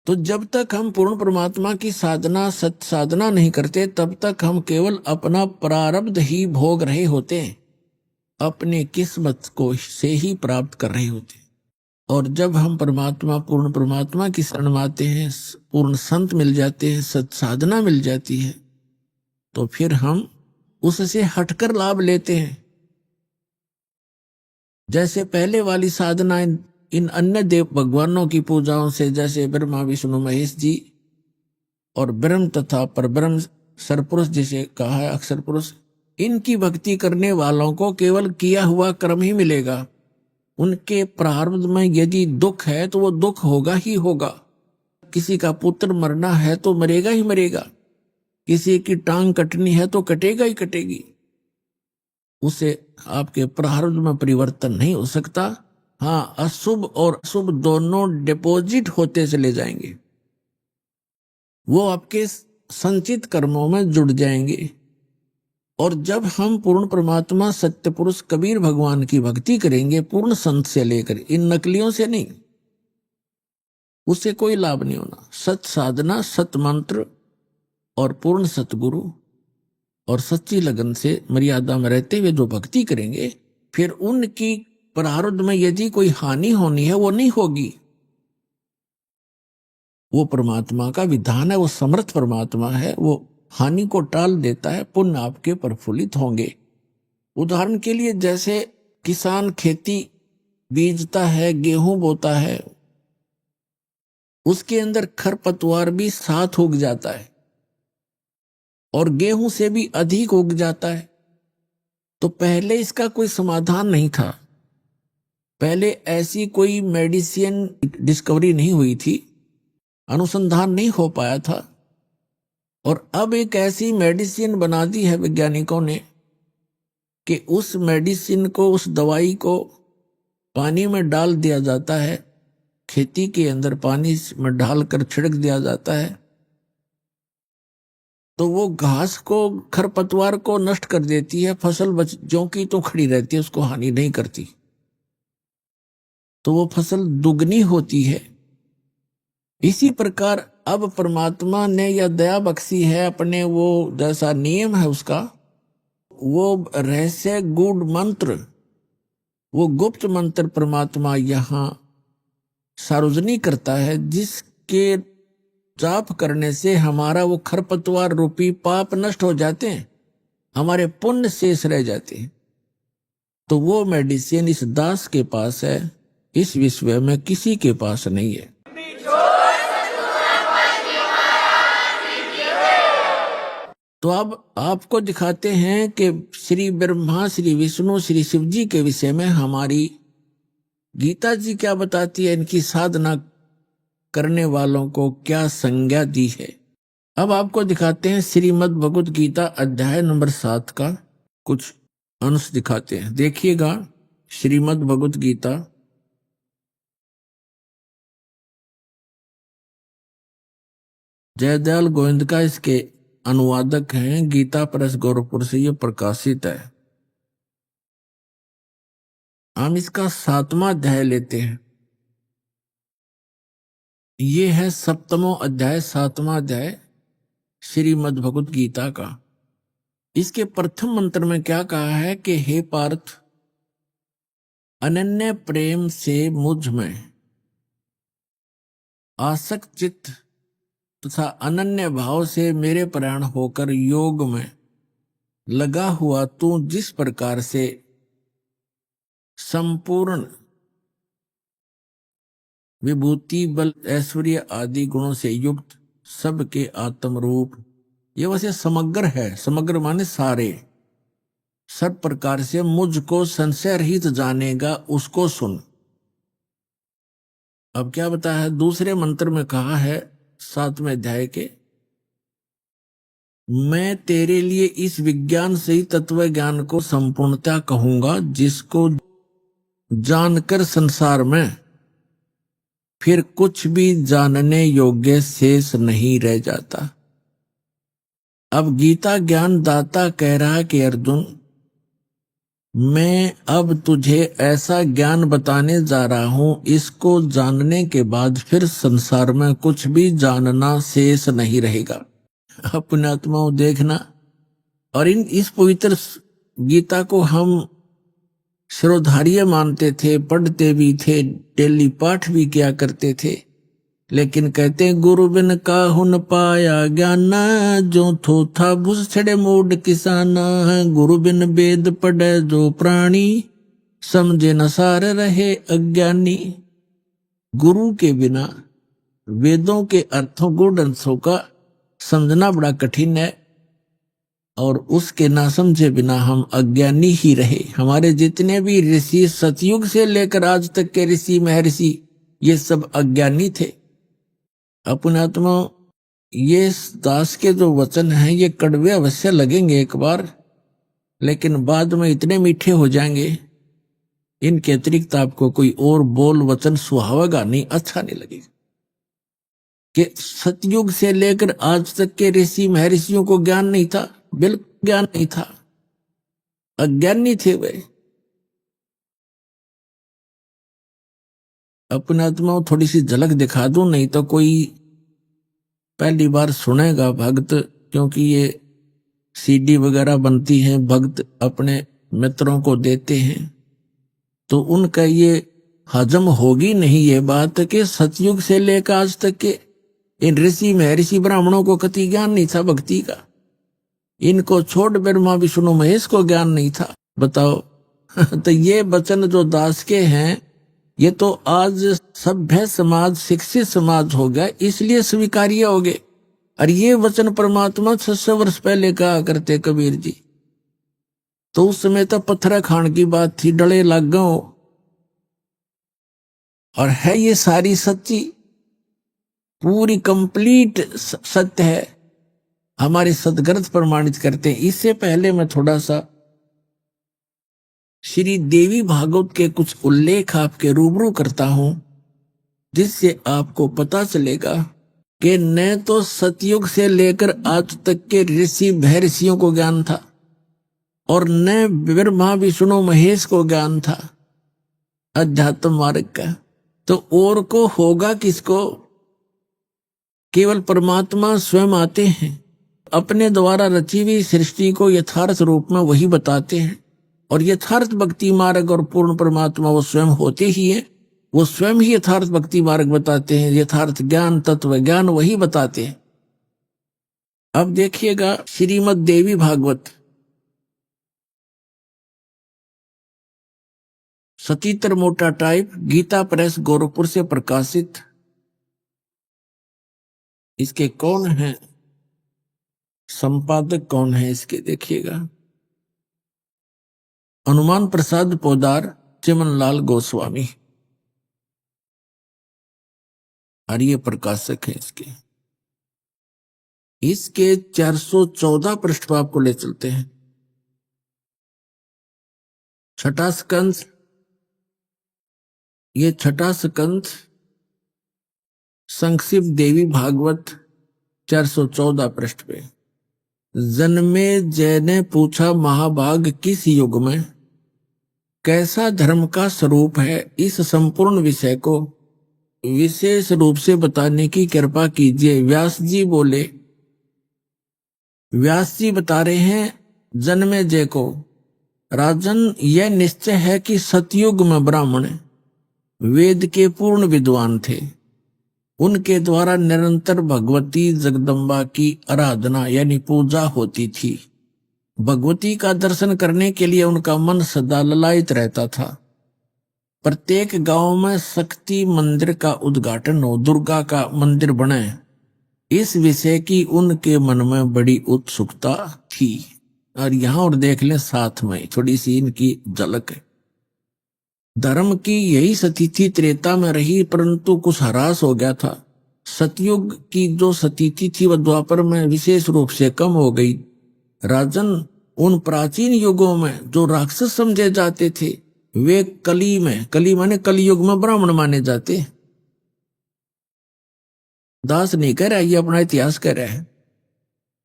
तो जब तक हम पूर्ण परमात्मा की साधना सत साधना नहीं करते तब तक हम केवल अपना प्रारब्ध ही भोग रहे होते हैं, अपने किस्मत को से ही प्राप्त कर रहे होते हैं। और जब हम परमात्मा पूर्ण परमात्मा की शरण में आते हैं, पूर्ण संत मिल जाते हैं, सत साधना मिल जाती है, तो फिर हम उससे हटकर लाभ लेते हैं। जैसे पहले वाली साधना इन अन्य देव भगवानों की पूजाओं से, जैसे ब्रह्मा विष्णु महेश जी और ब्रह्म तथा परब्रह्म सरपुरुष जिसे कहा है अक्षर पुरुष, इनकी भक्ति करने वालों को केवल किया हुआ कर्म ही मिलेगा। उनके प्रारब्ध में यदि दुख है तो वो दुख होगा ही होगा। किसी का पुत्र मरना है तो मरेगा ही मरेगा, किसी की टांग कटनी है तो कटेगा ही कटेगी। उसे आपके प्रारब्ध में परिवर्तन नहीं हो सकता। हाँ, अशुभ और शुभ दोनों डिपॉजिट होते चले जाएंगे, वो आपके संचित कर्मों में जुड़ जाएंगे। और जब हम पूर्ण परमात्मा सत्य पुरुष कबीर भगवान की भक्ति करेंगे पूर्ण संत से लेकर, इन नकलियों से नहीं, उससे कोई लाभ नहीं होना। सत साधना, सत मंत्र और पूर्ण सतगुरु और सच्ची लगन से मर्यादा में रहते हुए जो भक्ति करेंगे, फिर उनकी प्रारब्ध में यदि कोई हानि होनी है वो नहीं होगी। वो परमात्मा का विधान है, वो समर्थ परमात्मा है, वो हानि को टाल देता है, पुण्य आपके प्रफुल्लित होंगे। उदाहरण के लिए जैसे किसान खेती बीजता है, गेहूं बोता है, उसके अंदर खरपतवार भी साथ उग जाता है और गेहूं से भी अधिक उग जाता है। तो पहले इसका कोई समाधान नहीं था, पहले ऐसी कोई मेडिसिन डिस्कवरी नहीं हुई थी, अनुसंधान नहीं हो पाया था। और अब एक ऐसी मेडिसिन बना दी है वैज्ञानिकों ने कि उस मेडिसिन को, उस दवाई को पानी में डाल दिया जाता है, खेती के अंदर पानी में डालकर छिड़क दिया जाता है, तो वो घास को, खरपतवार को नष्ट कर देती है, फसल ज्यों की तो खड़ी रहती है, उसको हानि नहीं करती, तो वो फसल दुगनी होती है। इसी प्रकार अब परमात्मा ने यह दया बख्शी है, अपने वो जैसा नियम है उसका, वो रहस्य गूढ़ मंत्र, वो गुप्त मंत्र परमात्मा यहाँ सार्वजनिक करता है, जिसके जाप करने से हमारा वो खरपतवार रूपी पाप नष्ट हो जाते हैं, हमारे पुण्य शेष रह जाते हैं। तो वो मेडिसिन इस दास के पास है, इस विश्व में किसी के पास नहीं है। तो अब आपको दिखाते हैं कि श्री ब्रह्मा, श्री विष्णु, श्री शिव जी के विषय में हमारी गीता जी क्या बताती है, इनकी साधना करने वालों को क्या संज्ञा दी है। अब आपको दिखाते हैं श्रीमद् भगवत गीता अध्याय नंबर 7 का कुछ अंश दिखाते हैं, देखिएगा। श्रीमद् भगवत गीता जयदयाल गोविंद का इसके अनुवादक हैं, गीता प्रेस गोरखपुर से ये प्रकाशित है। हम इसका 7वां अध्याय लेते हैं, ये है 7वां अध्याय, 7वां अध्याय श्रीमद् भगवत गीता का। इसके प्रथम मंत्र में क्या कहा है कि हे पार्थ, अनन्य प्रेम से मुझ में आसक्त चित्त तथा अनन्य भाव से मेरे परायण होकर योग में लगा हुआ तू जिस प्रकार से संपूर्ण विभूति बल ऐश्वर्य आदि गुणों से युक्त सबके आत्म रूप, ये वैसे समग्र है, समग्र माने सारे, सब प्रकार से मुझको संशय रहित जानेगा उसको सुन। अब क्या बताया है, दूसरे मंत्र में कहा है 7वें अध्याय के, मैं तेरे लिए इस विज्ञान से ही तत्व ज्ञान को संपूर्णता कहूंगा, जिसको जानकर संसार में फिर कुछ भी जानने योग्य शेष नहीं रह जाता। अब गीता ज्ञान दाता कह रहा है कि अर्जुन, मैं अब तुझे ऐसा ज्ञान बताने जा रहा हूं, इसको जानने के बाद फिर संसार में कुछ भी जानना शेष नहीं रहेगा। अपने आत्माओं देखना, और इस पवित्र गीता को हम श्रोधार्य मानते थे, पढ़ते भी थे, डेली पाठ भी किया करते थे, लेकिन कहते हैं गुरु बिन काहू न पाया ज्ञान, जो थो था भूस छड़े मूड किसाना, गुरु बिन वेद पढ़े जो प्राणी, समझे न सार रहे अज्ञानी। गुरु के बिना वेदों के अर्थों गूढ़ अंशों का समझना बड़ा कठिन है, और उसके ना समझे बिना हम अज्ञानी ही रहे। हमारे जितने भी ऋषि सतयुग से लेकर आज तक के ऋषि महर्षि, ये सब अज्ञानी थे। अपने आत्मा, ये दास के जो वचन हैं ये कड़वे अवश्य लगेंगे एक बार, लेकिन बाद में इतने मीठे हो जाएंगे, इनके अतिरिक्त आपको कोई और बोल वचन सुहावेगा नहीं, अच्छा नहीं लगेगा। कि सतयुग से लेकर आज तक के ऋषि महर्षियों को ज्ञान नहीं था, बिल्कुल ज्ञान नहीं था, अज्ञानी थे वे। अपने आत्मा को थोड़ी सी झलक दिखा दूं, नहीं तो कोई पहली बार सुनेगा भक्त, क्योंकि ये सीडी वगैरह बनती हैं, भक्त अपने मित्रों को देते हैं, तो उनका ये हजम होगी नहीं ये बात कि सतयुग से लेकर आज तक के इन ऋषि महर्षि ब्राह्मणों को कति ज्ञान नहीं था भक्ति का। इनको छोड़ ब्रह्मा विष्णु महेश को ज्ञान नहीं था, बताओ। तो ये वचन जो दास के हैं, ये तो आज सभ्य समाज, शिक्षित समाज हो गया, इसलिए स्वीकार्य हो गए। और ये वचन परमात्मा 600 वर्ष पहले कहा करते कबीर जी, तो उस समय तो पत्थर खान की बात थी, डले लग गए। और है ये सारी सच्ची, पूरी कंप्लीट सत्य है, हमारे सदग्रंथ प्रमाणित करते हैं। इससे पहले मैं थोड़ा सा श्री देवी भागवत के कुछ उल्लेख आपके रूबरू करता हूं, जिससे आपको पता चलेगा कि न तो सतयुग से लेकर आज तक के ऋषि महर्षियों को ज्ञान था, और न ब्रह्मा विष्णु महेश को ज्ञान था अध्यात्म मार्ग का। तो और को होगा किसको? केवल परमात्मा स्वयं आते हैं, अपने द्वारा रची हुई सृष्टि को यथार्थ रूप में वही बताते हैं, और यथार्थ भक्ति मार्ग और पूर्ण परमात्मा वो स्वयं होते ही है, वो स्वयं ही यथार्थ भक्ति मार्ग बताते हैं, यथार्थ ज्ञान तत्व ज्ञान वही बताते हैं। अब देखिएगा श्रीमद् देवी भागवत सतीतर मोटा टाइप, गीता प्रेस गोरखपुर से प्रकाशित। इसके कौन है संपादक, कौन है इसके देखिएगा, हनुमान प्रसाद पोदार, चिमनलाल गोस्वामी, और ये प्रकाशक है इसके 414 पृष्ठ पर आपको ले चलते हैं। छठा स्कंद, ये छठा स्कंद संक्षिप्त देवी भागवत 414 पृष्ठ पे। जन्मे जय ने पूछा महाभाग, किस युग में कैसा धर्म का स्वरूप है, इस संपूर्ण विषय को विशेष रूप से बताने की कृपा कीजिए। व्यास जी बोले, व्यास जी बता रहे हैं जन्मे जय को, राजन यह निश्चय है कि सतयुग में ब्राह्मण वेद के पूर्ण विद्वान थे, उनके द्वारा निरंतर भगवती जगदम्बा की आराधना यानी पूजा होती थी। भगवती का दर्शन करने के लिए उनका मन सदा ललायित रहता था। प्रत्येक गांव में शक्ति मंदिर का उद्घाटन हो, दुर्गा का मंदिर बने, इस विषय की उनके मन में बड़ी उत्सुकता थी। और यहां और देख लें साथ में थोड़ी सी इनकी झलक है। धर्म की यही स्थिति त्रेता में रही, परंतु कुछ ह्रास हो गया था। सतयुग की जो स्थिति थी वह द्वापर में विशेष रूप से कम हो गई। राजन, उन प्राचीन युगों में जो राक्षस समझे जाते थे वे कली माने कलयुग में ब्राह्मण माने जाते। दास नहीं कह रहा, ये अपना इतिहास कह रहा है।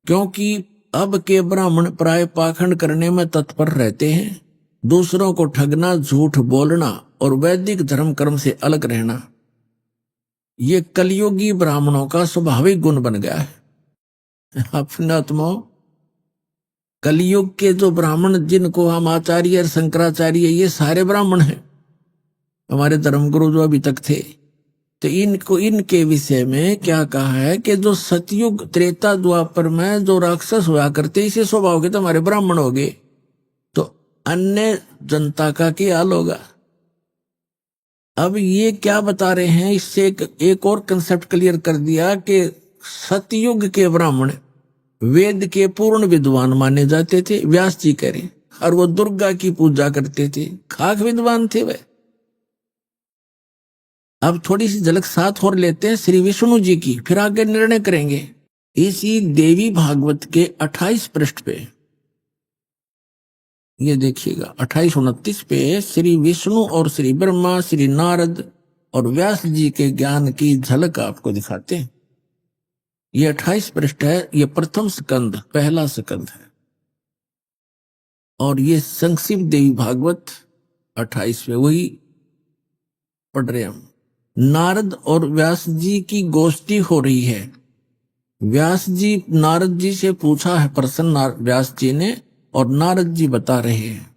क्योंकि अब के ब्राह्मण प्राय पाखंड करने में तत्पर रहते हैं, दूसरों को ठगना, झूठ बोलना और वैदिक धर्म कर्म से अलग रहना, ये कलयुगी ब्राह्मणों का स्वाभाविक गुण बन गया है। अपने आत्माओं, कलयुग के जो ब्राह्मण जिनको हम आचार्य और शंकराचार्य, ये सारे ब्राह्मण हैं, हमारे धर्मगुरु जो अभी तक थे। तो इनको इनके विषय में क्या कहा है कि जो सतयुग त्रेता द्वापर में जो राक्षस हुआ करते इसी स्वभाव के तो हमारे ब्राह्मण हो गए, तो अन्य जनता का क्या हाल होगा। अब ये क्या बता रहे हैं, इससे एक और कंसेप्ट क्लियर कर दिया कि सतयुग के ब्राह्मण वेद के पूर्ण विद्वान माने जाते थे, व्यास जी कह रहे, और वो दुर्गा की पूजा करते थे, खाक विद्वान थे वे। अब थोड़ी सी झलक साथ और लेते हैं श्री विष्णु जी की, फिर आगे निर्णय करेंगे। इसी देवी भागवत के 28 पृष्ठ पे ये देखिएगा, 28-29 पे श्री विष्णु और श्री ब्रह्मा, श्री नारद और व्यास जी के ज्ञान की झलक आपको दिखाते हैं। ये 28 पृष्ठ है, ये प्रथम स्कंद, पहला स्कंद है, और ये संक्षिप्त देवी भागवत 28 पे वही पढ़ रहे हम। नारद और व्यास जी की गोष्ठी हो रही है। व्यास जी नारद जी से पूछा है प्रश्न व्यास जी ने, और नारद जी बता रहे हैं।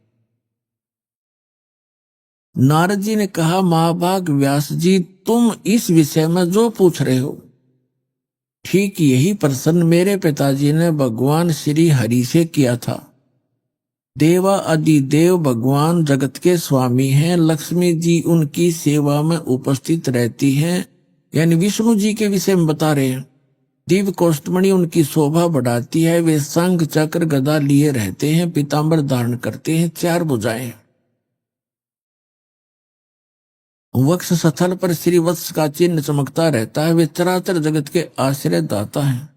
नारद जी ने कहा, महाभाग व्यास जी, तुम इस विषय में जो पूछ रहे हो ठीक यही प्रश्न मेरे पिताजी ने भगवान श्री हरि से किया था। देवा अधिदेव भगवान जगत के स्वामी हैं, लक्ष्मी जी उनकी सेवा में उपस्थित रहती हैं, यानी विष्णु जी के विषय में बता रहे हैं। दिव्य कोष्ठमणि उनकी शोभा बढ़ाती है, वे शंख चक्र गदा लिए रहते हैं, पीतांबर धारण करते हैं, 4 भुजाएं, वक्ष स्थल पर श्री वत्स का चिन्ह चमकता रहता है, वे चराचर जगत के आश्रय दाता हैं,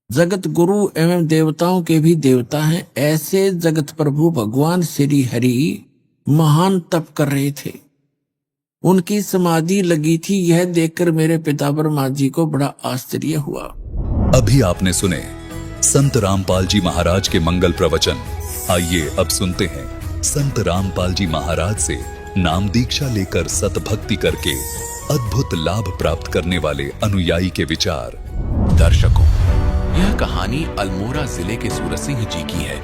जगत गुरु एवं देवताओं के भी देवता हैं। ऐसे जगत प्रभु भगवान श्री हरि महान तप कर रहे थे, उनकी समाधि लगी थी। यह देखकर मेरे पिता ब्रह्मा जी को बड़ा आश्चर्य हुआ। अभी आपने सुने संत रामपाल जी महाराज के मंगल प्रवचन। आइए अब सुनते हैं संत रामपाल जी महाराज से नाम दीक्षा लेकर सतभक्ति करके अद्भुत लाभ प्राप्त करने वाले अनुयायी के विचार। दर्शकों, यह कहानी अल्मोड़ा जिले के सूरसिंह जी की है,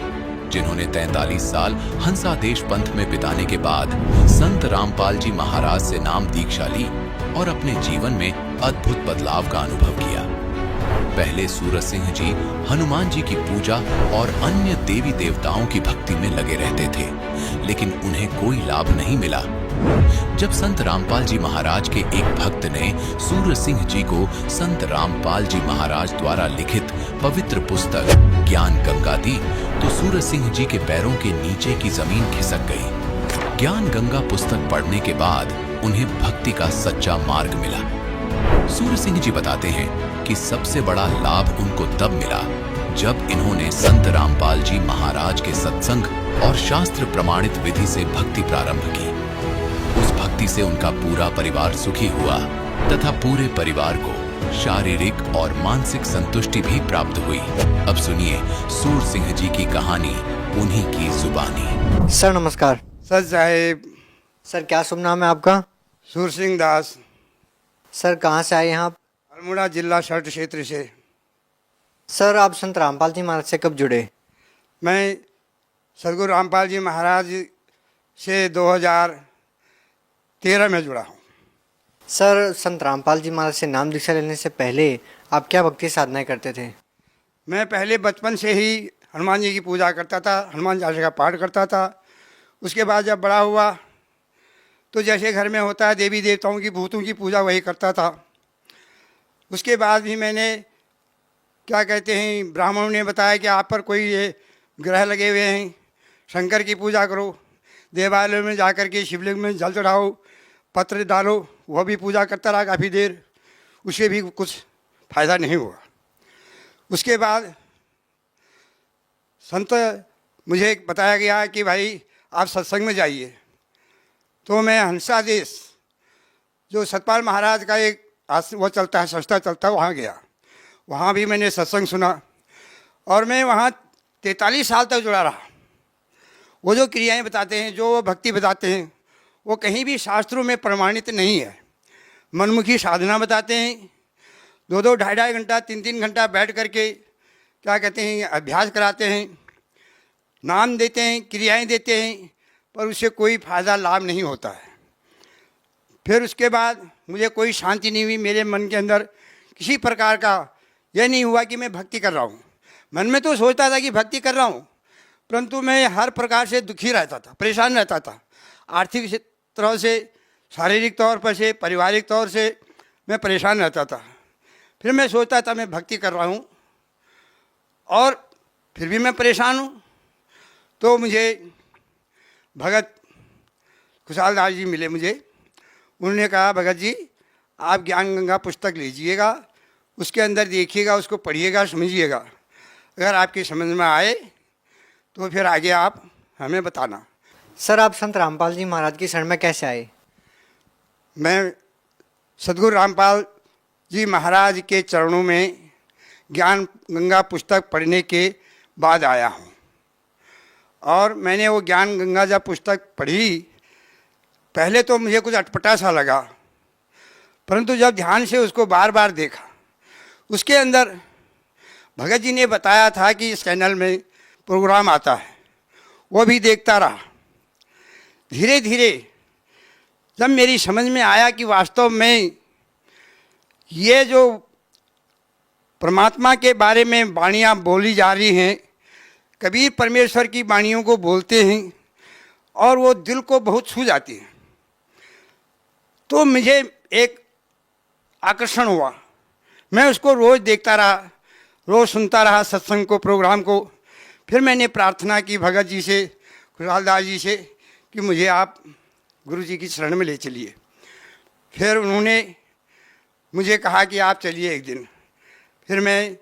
जिन्होंने 43 साल हंसादेश पंथ में बिताने के बाद संत रामपाल जी महाराज से नाम दीक्षा ली और अपने जीवन में अद्भुत बदलाव का अनुभव किया। पहले सूरसिंह जी हनुमान जी की पूजा और अन्य देवी देवताओं की भक्ति में लगे रहते थे, लेकिन उन्हें कोई लाभ नहीं मिला। जब संत रामपाल जी महाराज के एक भक्त ने सूरसिंह जी को संत रामपाल जी महाराज द्वारा लिखित पवित्र पुस्तक ज्ञान गंगा दी, तो सूरसिंह जी के पैरों के नीचे की जमीन खिसक गई। ज्ञान गंगा पुस्तक पढ़ने के बाद उन्हें भक्ति का सच्चा मार्ग मिला। सूरसिंह जी बताते हैं कि सबसे बड़ा लाभ उनको तब मिला जब इन्होंने संत रामपाल जी महाराज के सत्संग और शास्त्र प्रमाणित विधि से भक्ति प्रारंभ की। उस भक्ति से उनका पूरा परिवार सुखी हुआ तथा पूरे परिवार को शारीरिक और मानसिक संतुष्टि भी प्राप्त हुई। अब सुनिए सूरसिंह जी की कहानी उन्हीं की जुबानी। सर नमस्कार। सर साहेब। सर क्या शुभ नाम है आपका? सूरसिंह दास। सर कहाँ से आए हैं आप? अल्मोड़ा जिला शर्ट क्षेत्र से। सर आप संत रामपाल जी महाराज से कब जुड़े? मैं सदगुरु रामपाल जी महाराज से 2013 में जुड़ा हूँ। सर, संत रामपाल जी महाराज से नाम दीक्षा लेने से पहले आप क्या भक्ति साधनाएं करते थे? मैं पहले बचपन से ही हनुमान जी की पूजा करता था, हनुमान चालीसा का पाठ करता था। उसके बाद जब बड़ा हुआ तो जैसे घर में होता है देवी देवताओं की भूतों की पूजा वही करता था। उसके बाद भी मैंने क्या कहते हैं, ब्राह्मणों ने बताया कि आप पर कोई ये ग्रह लगे हुए हैं, शंकर की पूजा करो, देवालय में जा कर के शिवलिंग में जल चढ़ाओ, पत्र डालो। वह भी पूजा करता रहा काफ़ी देर, उससे भी कुछ फ़ायदा नहीं हुआ। उसके बाद संत मुझे बताया गया कि भाई आप सत्संग में जाइए। तो मैं हंसा देश जो सतपाल महाराज का एक वो चलता है, संस्था चलता है, वहाँ गया। वहाँ भी मैंने सत्संग सुना और मैं वहाँ 43 साल तक जुड़ा रहा। वो जो क्रियाएं बताते हैं, जो भक्ति बताते हैं, वो कहीं भी शास्त्रों में प्रमाणित नहीं है। मनमुखी साधना बताते हैं, 2-2, 2.5 घंटा, 3-3 घंटा बैठ करके क्या कहते हैं अभ्यास कराते हैं, नाम देते हैं, क्रियाएं देते हैं, पर उससे कोई फ़ायदा लाभ नहीं होता है। फिर उसके बाद मुझे कोई शांति नहीं हुई। मेरे मन के अंदर किसी प्रकार का यह नहीं हुआ कि मैं भक्ति कर रहा हूँ। मन में तो सोचता था कि भक्ति कर रहा हूँ, परंतु मैं हर प्रकार से दुखी रहता था, परेशान रहता था। आर्थिक तरह से, शारीरिक तौर पर से, पारिवारिक तौर से मैं परेशान रहता था। फिर मैं सोचता था मैं भक्ति कर रहा हूँ और फिर भी मैं परेशान हूँ। तो मुझे भगत खुशहाल दास जी मिले मुझे। उन्होंने कहा, भगत जी आप ज्ञान गंगा पुस्तक लीजिएगा, उसके अंदर देखिएगा, उसको पढ़िएगा, समझिएगा। अगर आपकी समझ में आए तो फिर आगे आप हमें बताना। सर, आप संत रामपाल जी महाराज की शरण में कैसे आए? मैं सदगुरु रामपाल जी महाराज के चरणों में ज्ञान गंगा पुस्तक पढ़ने के बाद आया हूँ। और मैंने वो ज्ञान गंगा जब पुस्तक पढ़ी, पहले तो मुझे कुछ अटपटा सा लगा, परंतु जब ध्यान से उसको बार बार देखा, उसके अंदर भगत जी ने बताया था कि इस चैनल में प्रोग्राम आता है, वो भी देखता रहा। धीरे धीरे जब मेरी समझ में आया कि वास्तव में ये जो परमात्मा के बारे में वाणियाँ बोली जा रही हैं, कबीर परमेश्वर की वाणियों को बोलते हैं और वो दिल को बहुत छू जाती हैं, तो मुझे एक आकर्षण हुआ। मैं उसको रोज़ देखता रहा, रोज़ सुनता रहा सत्संग को, प्रोग्राम को। फिर मैंने प्रार्थना की भगत जी से, खुशहाल दास जी से कि मुझे आप गुरु जी की शरण में ले चलिए। फिर उन्होंने मुझे कहा कि आप चलिए एक दिन। फिर मैं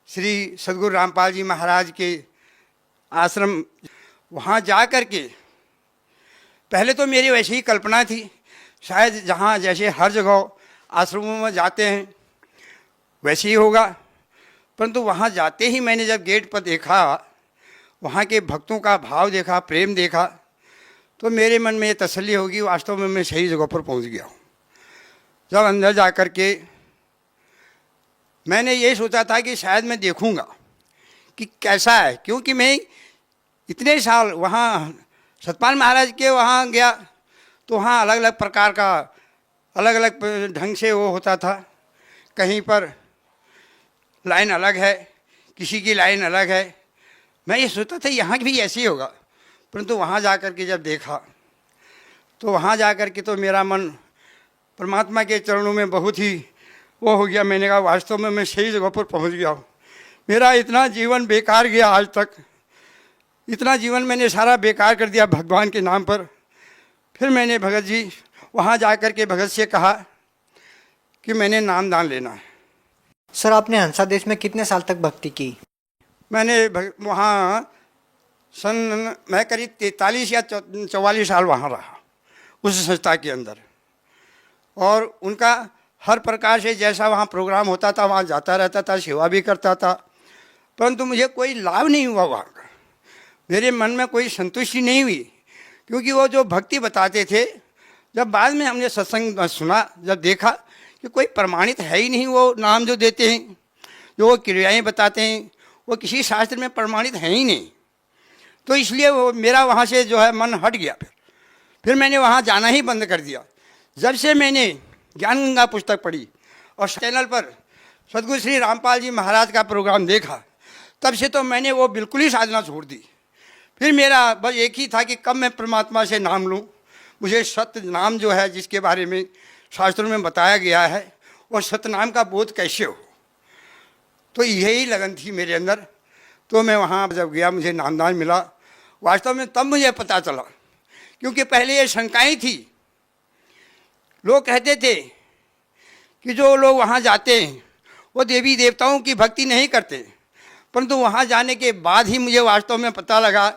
श्री सदगुरु रामपाल जी महाराज के आश्रम वहाँ जा कर के, पहले तो मेरी वैसी ही कल्पना थी, शायद जहाँ जैसे हर जगह आश्रमों में जाते हैं वैसे ही होगा। परंतु वहाँ जाते ही मैंने जब गेट पर देखा, वहाँ के भक्तों का भाव देखा, प्रेम देखा, तो मेरे मन में ये तसल्ली होगी वास्तव में मैं सही जगह पर पहुँच गया हूँ। जब अंदर जा कर के मैंने ये सोचा था कि शायद मैं देखूँगा कि कैसा है, क्योंकि मैं इतने साल वहाँ सतपाल महाराज के वहाँ गया तो वहाँ अलग अलग प्रकार का, अलग अलग ढंग से वो होता था। कहीं पर लाइन अलग है, किसी की लाइन अलग है। मैं ये सोचता था यहाँ भी ऐसे ही होगा, परंतु वहाँ जा कर के जब देखा तो वहाँ जा कर के तो मेरा मन परमात्मा के चरणों में बहुत ही वो हो गया। मैंने कहा वास्तव में मैं सही जगह पर पहुँच गया हूँ। मेरा इतना जीवन बेकार गया आज तक, इतना जीवन मैंने सारा बेकार कर दिया भगवान के नाम पर। फिर मैंने भगत जी वहाँ जा कर के भगत से कहा कि मैंने नाम दान लेना है। सर, आपने हंसा देश में कितने साल तक भक्ति की? मैंने वहाँ मैं करीब 43 या 44 साल वहाँ रहा उस संस्था के अंदर, और उनका हर प्रकार से जैसा वहाँ प्रोग्राम होता था वहाँ जाता रहता था, सेवा भी करता था, परंतु मुझे कोई लाभ नहीं हुआ वहाँ का। मेरे मन में कोई संतुष्टि नहीं हुई, क्योंकि वो जो भक्ति बताते थे, जब बाद में हमने सत्संग सुना, जब देखा कि कोई प्रमाणित है ही नहीं, वो नाम जो देते हैं, जो वो क्रियाएँ बताते हैं, वो किसी शास्त्र में प्रमाणित है ही नहीं। तो इसलिए वो मेरा वहाँ से जो है मन हट गया। फिर मैंने वहाँ जाना ही बंद कर दिया। जब से मैंने ज्ञान गंगा पुस्तक पढ़ी और चैनल पर सदगुरु श्री रामपाल जी महाराज का प्रोग्राम देखा, तब से तो मैंने वो बिल्कुल ही साधना छोड़ दी। फिर मेरा बस एक ही था कि कब मैं परमात्मा से नाम लूँ, मुझे सत्य नाम जो है जिसके बारे में शास्त्रों में बताया गया है वो सत्य नाम का बोध कैसे हो, तो यही लगन थी मेरे अंदर। तो मैं वहाँ जब गया मुझे नामदान मिला, वास्तव में तब मुझे पता चला, क्योंकि पहले ये शंकाएं थी। लोग कहते थे कि जो लोग वहाँ जाते हैं वो देवी देवताओं की भक्ति नहीं करते, परंतु वहाँ जाने के बाद ही मुझे वास्तव में पता लगा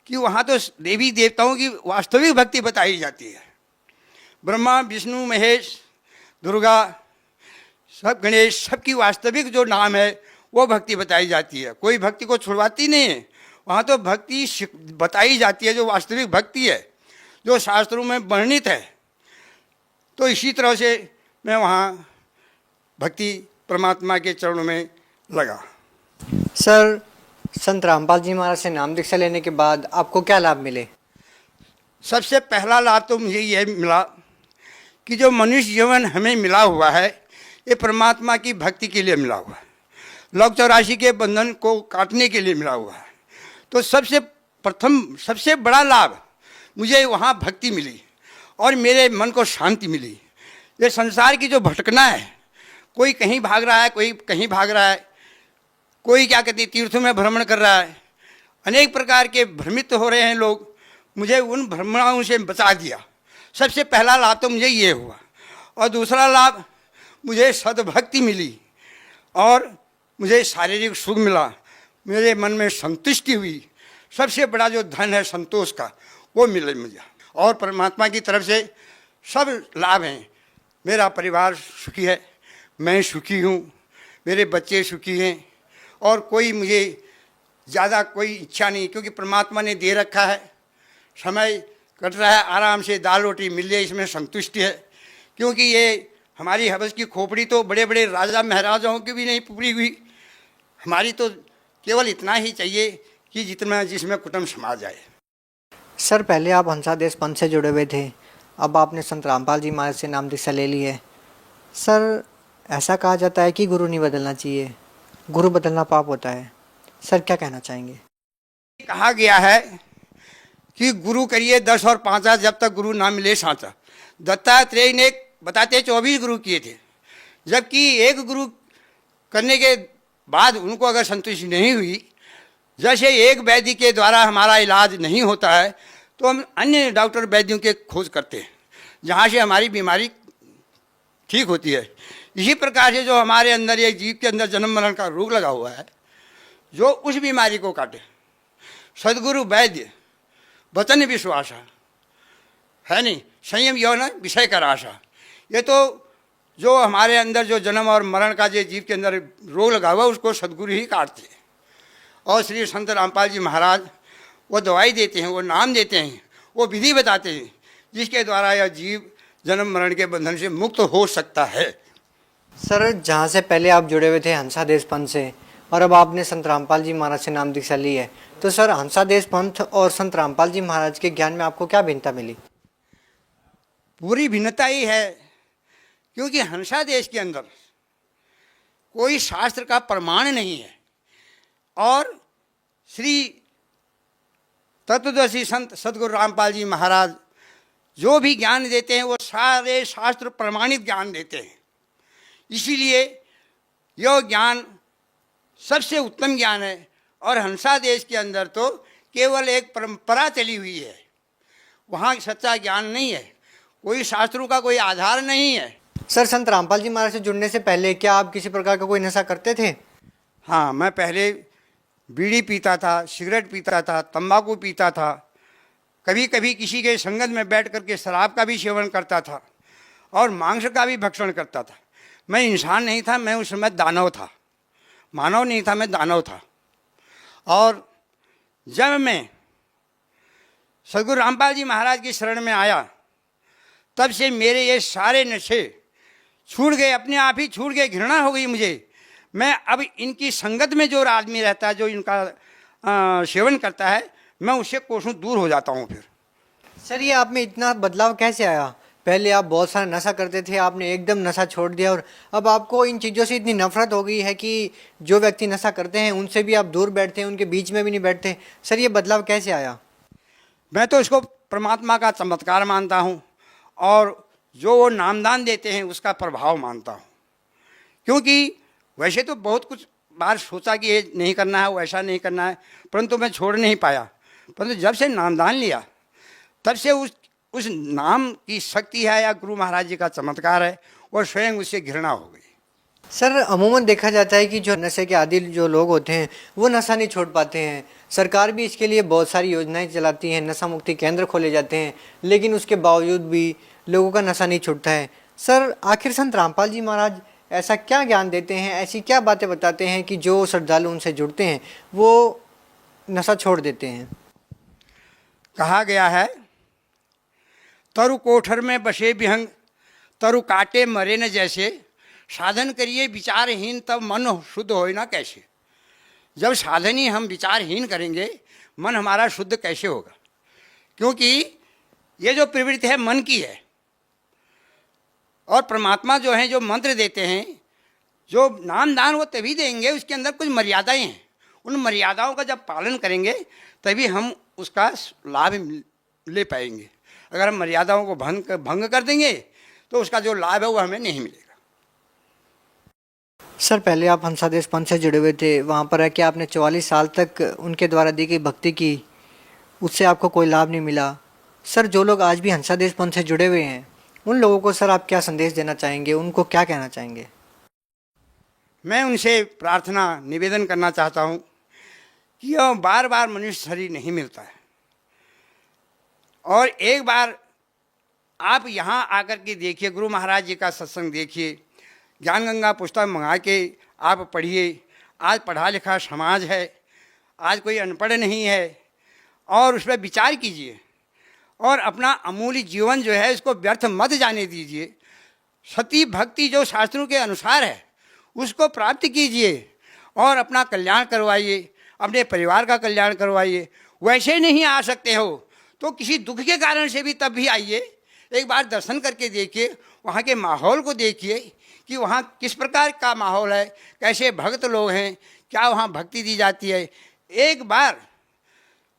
कि वहाँ तो देवी देवताओं की वास्तविक भक्ति बताई जाती है। ब्रह्मा विष्णु महेश दुर्गा सब गणेश सबकी वास्तविक जो नाम है वो भक्ति बताई जाती है, कोई भक्ति को छुड़वाती नहीं है। वहाँ तो भक्ति बताई जाती है जो वास्तविक भक्ति है, जो शास्त्रों में वर्णित है। तो इसी तरह से मैं वहाँ भक्ति परमात्मा के चरणों में लगा। सर, संत रामपाल जी महाराज से नाम दीक्षा लेने के बाद आपको क्या लाभ मिले? सबसे पहला लाभ तो मुझे यह मिला कि जो मनुष्य जीवन हमें मिला हुआ है ये परमात्मा की भक्ति के लिए मिला हुआ है, लौक 84 के बंधन को काटने के लिए मिला हुआ है। तो सबसे प्रथम सबसे बड़ा लाभ मुझे वहाँ भक्ति मिली और मेरे मन को शांति मिली। ये संसार की जो भटकना है, कोई कहीं भाग रहा है, कोई कहीं भाग रहा है, कोई क्या कहते तीर्थों में भ्रमण कर रहा है, अनेक प्रकार के भ्रमित हो रहे हैं लोग, मुझे उन भ्रमणाओं से बचा दिया। सबसे पहला लाभ तो मुझे ये हुआ। और दूसरा लाभ मुझे सद्भक्ति मिली और मुझे शारीरिक सुख मिला, मेरे मन में संतुष्टि हुई। सबसे बड़ा जो धन है संतोष का वो मिले मुझे, और परमात्मा की तरफ से सब लाभ हैं। मेरा परिवार सुखी है, मैं सुखी हूँ, मेरे बच्चे सुखी हैं, और कोई मुझे ज़्यादा कोई इच्छा नहीं, क्योंकि परमात्मा ने दे रखा है, समय कट रहा है, आराम से दाल रोटी मिल जाए इसमें संतुष्टि है। क्योंकि ये हमारी हवस की खोपड़ी तो बड़े बड़े राजा महाराजाओं की भी नहीं पूरी हुई, हमारी तो केवल इतना ही चाहिए कि जितना जिसमें कुटुंब समा जाए। सर, पहले आप हंसा देश पंथ से जुड़े हुए थे, अब आपने संत रामपाल जी महाराज से नाम दीक्षा ले ली है। सर, ऐसा कहा जाता है कि गुरु नहीं बदलना चाहिए, गुरु बदलना पाप होता है। सर, क्या कहना चाहेंगे? कहा गया है कि गुरु करिए 10 और 5, जब तक गुरु ना मिले साचा। दत्तात्रेय ने बताते 24 गुरु किए थे, जबकि एक गुरु करने के बाद उनको अगर संतुष्टि नहीं हुई, जैसे एक वैद्य के द्वारा हमारा इलाज नहीं होता है तो हम अन्य डॉक्टर वैद्यों के खोज करते हैं जहाँ से हमारी बीमारी ठीक होती है। इसी प्रकार से जो हमारे अंदर एक जीव के अंदर जन्म मरण का रोग लगा हुआ है, जो उस बीमारी को काटे, सदगुरु वैद्य वचन विश्वासा है नहीं, संयम यौन विषय का आशा। ये तो जो हमारे अंदर जो जन्म और मरण का जो जीव के अंदर रोग लगा हुआ उसको सदगुरु ही काटते हैं। और श्री संत रामपाल जी महाराज वो दवाई देते हैं, वो नाम देते हैं, वो विधि बताते हैं जिसके द्वारा यह जीव जन्म मरण के बंधन से मुक्त हो सकता है। सर, जहाँ से पहले आप जुड़े हुए थे हंसा देश पंथ से और अब आपने संत रामपाल जी महाराज से नाम दीक्षा ली है, तो सर हंसा देश पंथ और संत रामपाल जी महाराज के ज्ञान में आपको क्या भिन्नता मिली? पूरी भिन्नता ही है, क्योंकि हंसा देश के अंदर कोई शास्त्र का प्रमाण नहीं है, और श्री तत्वदर्शी संत सदगुरु रामपाल जी महाराज जो भी ज्ञान देते हैं वो सारे शास्त्र प्रमाणित ज्ञान देते हैं। इसीलिए यह ज्ञान सबसे उत्तम ज्ञान है। और हंसा देश के अंदर तो केवल एक परंपरा चली हुई है, वहाँ सच्चा ज्ञान नहीं है, कोई शास्त्रों का कोई आधार नहीं है। सर, संत रामपाल जी महाराज से जुड़ने से पहले क्या आप किसी प्रकार का कोई नशा करते थे? हाँ, मैं पहले बीड़ी पीता था, सिगरेट पीता था, तंबाकू पीता था, कभी कभी किसी के संगत में बैठ करके शराब का भी सेवन करता था और मांस का भी भक्षण करता था। मैं इंसान नहीं था, मैं उस समय दानव था, मानव नहीं था, मैं दानव था। और जब मैं सदगुरु रामपाल जी महाराज की शरण में आया, तब से मेरे ये सारे नशे छूट गए, अपने आप ही छूट गए, घृणा हो गई मुझे। मैं अब इनकी संगत में जो आदमी रहता है, जो इनका सेवन करता है, मैं उससे कोसों दूर हो जाता हूँ। फिर सर, ये आप में इतना बदलाव कैसे आया? पहले आप बहुत सारा नशा करते थे, आपने एकदम नशा छोड़ दिया और अब आपको इन चीज़ों से इतनी नफरत हो गई है कि जो व्यक्ति नशा करते हैं उनसे भी आप दूर बैठते हैं, उनके बीच में भी नहीं बैठते। सर ये बदलाव कैसे आया? मैं तो इसको परमात्मा का चमत्कार मानता हूँ और जो वो नामदान देते हैं उसका प्रभाव मानता हूँ। क्योंकि वैसे तो बहुत कुछ बार सोचा कि ये नहीं करना है, वैसा नहीं करना है, परंतु मैं छोड़ नहीं पाया। परंतु जब से नामदान लिया तब से उस नाम की शक्ति है या गुरु महाराज जी का चमत्कार है और स्वयं उससे घृणा हो गई। सर अमूमन देखा जाता है कि जो नशे के आदी जो लोग होते हैं वो नशा नहीं छोड़ पाते हैं। सरकार भी इसके लिए बहुत सारी योजनाएं चलाती हैं, नशा मुक्ति केंद्र खोले जाते हैं, लेकिन उसके बावजूद भी लोगों का नशा नहीं छूटता है। सर आखिर संत रामपाल जी महाराज ऐसा क्या ज्ञान देते हैं, ऐसी क्या बातें बताते हैं कि जो श्रद्धालु उनसे जुड़ते हैं वो नशा छोड़ देते हैं? कहा गया है, तरु कोठर में बसे विहंग, तरु काटे मरे न जैसे, साधन करिए विचारहीन तब मन शुद्ध होए ना कैसे। जब साधन ही हम विचारहीन करेंगे मन हमारा शुद्ध कैसे होगा? क्योंकि ये जो प्रवृत्ति है मन की है और परमात्मा जो है जो मंत्र देते हैं, जो नाम दान वो तभी देंगे, उसके अंदर कुछ मर्यादाएं हैं। उन मर्यादाओं का जब पालन करेंगे तभी हम उसका लाभ ले पाएंगे। अगर हम मर्यादाओं को भंग कर देंगे तो उसका जो लाभ है वो हमें नहीं मिलेगा। सर पहले आप हंसादेश पंथ से जुड़े हुए थे, वहाँ पर है कि आपने 44 साल तक उनके द्वारा दी गई भक्ति की, उससे आपको कोई लाभ नहीं मिला। सर जो लोग आज भी हंसादेश पंथ से जुड़े हुए हैं उन लोगों को सर आप क्या संदेश देना चाहेंगे, उनको क्या कहना चाहेंगे? मैं उनसे प्रार्थना निवेदन करना चाहता हूँ कि यह बार बार मनुष्य शरीर नहीं मिलता है और एक बार आप यहाँ आकर के देखिए, गुरु महाराज जी का सत्संग देखिए, ज्ञान गंगा पुस्तक मंगा के आप पढ़िए। आज पढ़ा लिखा समाज है, आज कोई अनपढ़ नहीं है, और उस पर विचार कीजिए और अपना अमूल्य जीवन जो है इसको व्यर्थ मत जाने दीजिए। सती भक्ति जो शास्त्रों के अनुसार है उसको प्राप्त कीजिए और अपना कल्याण करवाइए, अपने परिवार का कल्याण करवाइए। वैसे नहीं आ सकते हो तो किसी दुख के कारण से भी तब भी आइए, एक बार दर्शन करके देखिए, वहाँ के माहौल को देखिए कि वहाँ किस प्रकार का माहौल है, कैसे भक्त लोग हैं, क्या वहाँ भक्ति दी जाती है। एक बार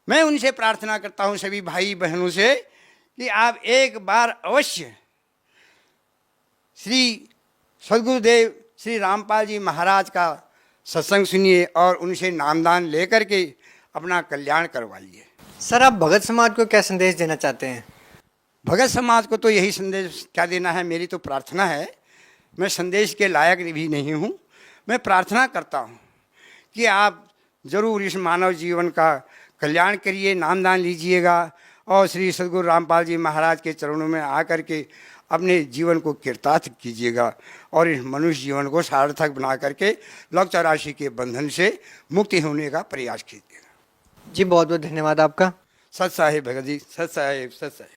मैं उनसे प्रार्थना करता हूँ सभी भाई बहनों से कि आप एक बार अवश्य श्री सद्गुरुदेव श्री रामपाल जी महाराज का सत्संग सुनिए और उनसे नामदान लेकर के अपना कल्याण करवाइए। सर आप भगत समाज को क्या संदेश देना चाहते हैं? भगत समाज को तो यही संदेश क्या देना है, मेरी तो प्रार्थना है। मैं संदेश के लायक भी नहीं हूँ, मैं प्रार्थना करता हूँ कि आप जरूर इस मानव जीवन का कल्याण करिए, नामदान लीजिएगा और श्री सद्गुरु रामपाल जी महाराज के चरणों में आकर के अपने जीवन को कृतार्थ कीजिएगा और इस मनुष्य जीवन को सार्थक बना करके लोक 84 के बंधन से मुक्ति होने का प्रयास कीजिएगा। जी बहुत बहुत धन्यवाद आपका। सत साहिब भगत जी, सत साहिब, सत साहिब।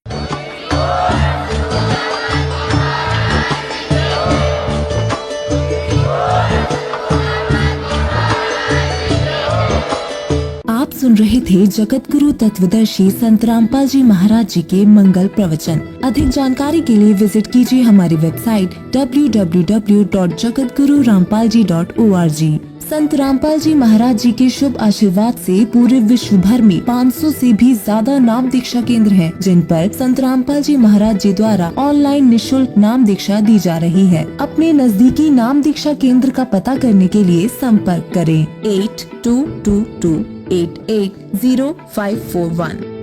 आप सुन रहे थे जगत गुरु तत्वदर्शी संत रामपाल जी महाराज जी के मंगल प्रवचन। अधिक जानकारी के लिए विजिट कीजिए हमारी वेबसाइट www.jagatgururampalji.org। संत रामपाल जी महाराज जी के शुभ आशीर्वाद से पूरे विश्व भर में 500 से भी ज्यादा नाम दीक्षा केंद्र हैं, जिन पर संत रामपाल जी महाराज जी द्वारा ऑनलाइन निशुल्क नाम दीक्षा दी जा रही है। अपने नजदीकी नाम दीक्षा केंद्र का पता करने के लिए संपर्क करें 8222880541।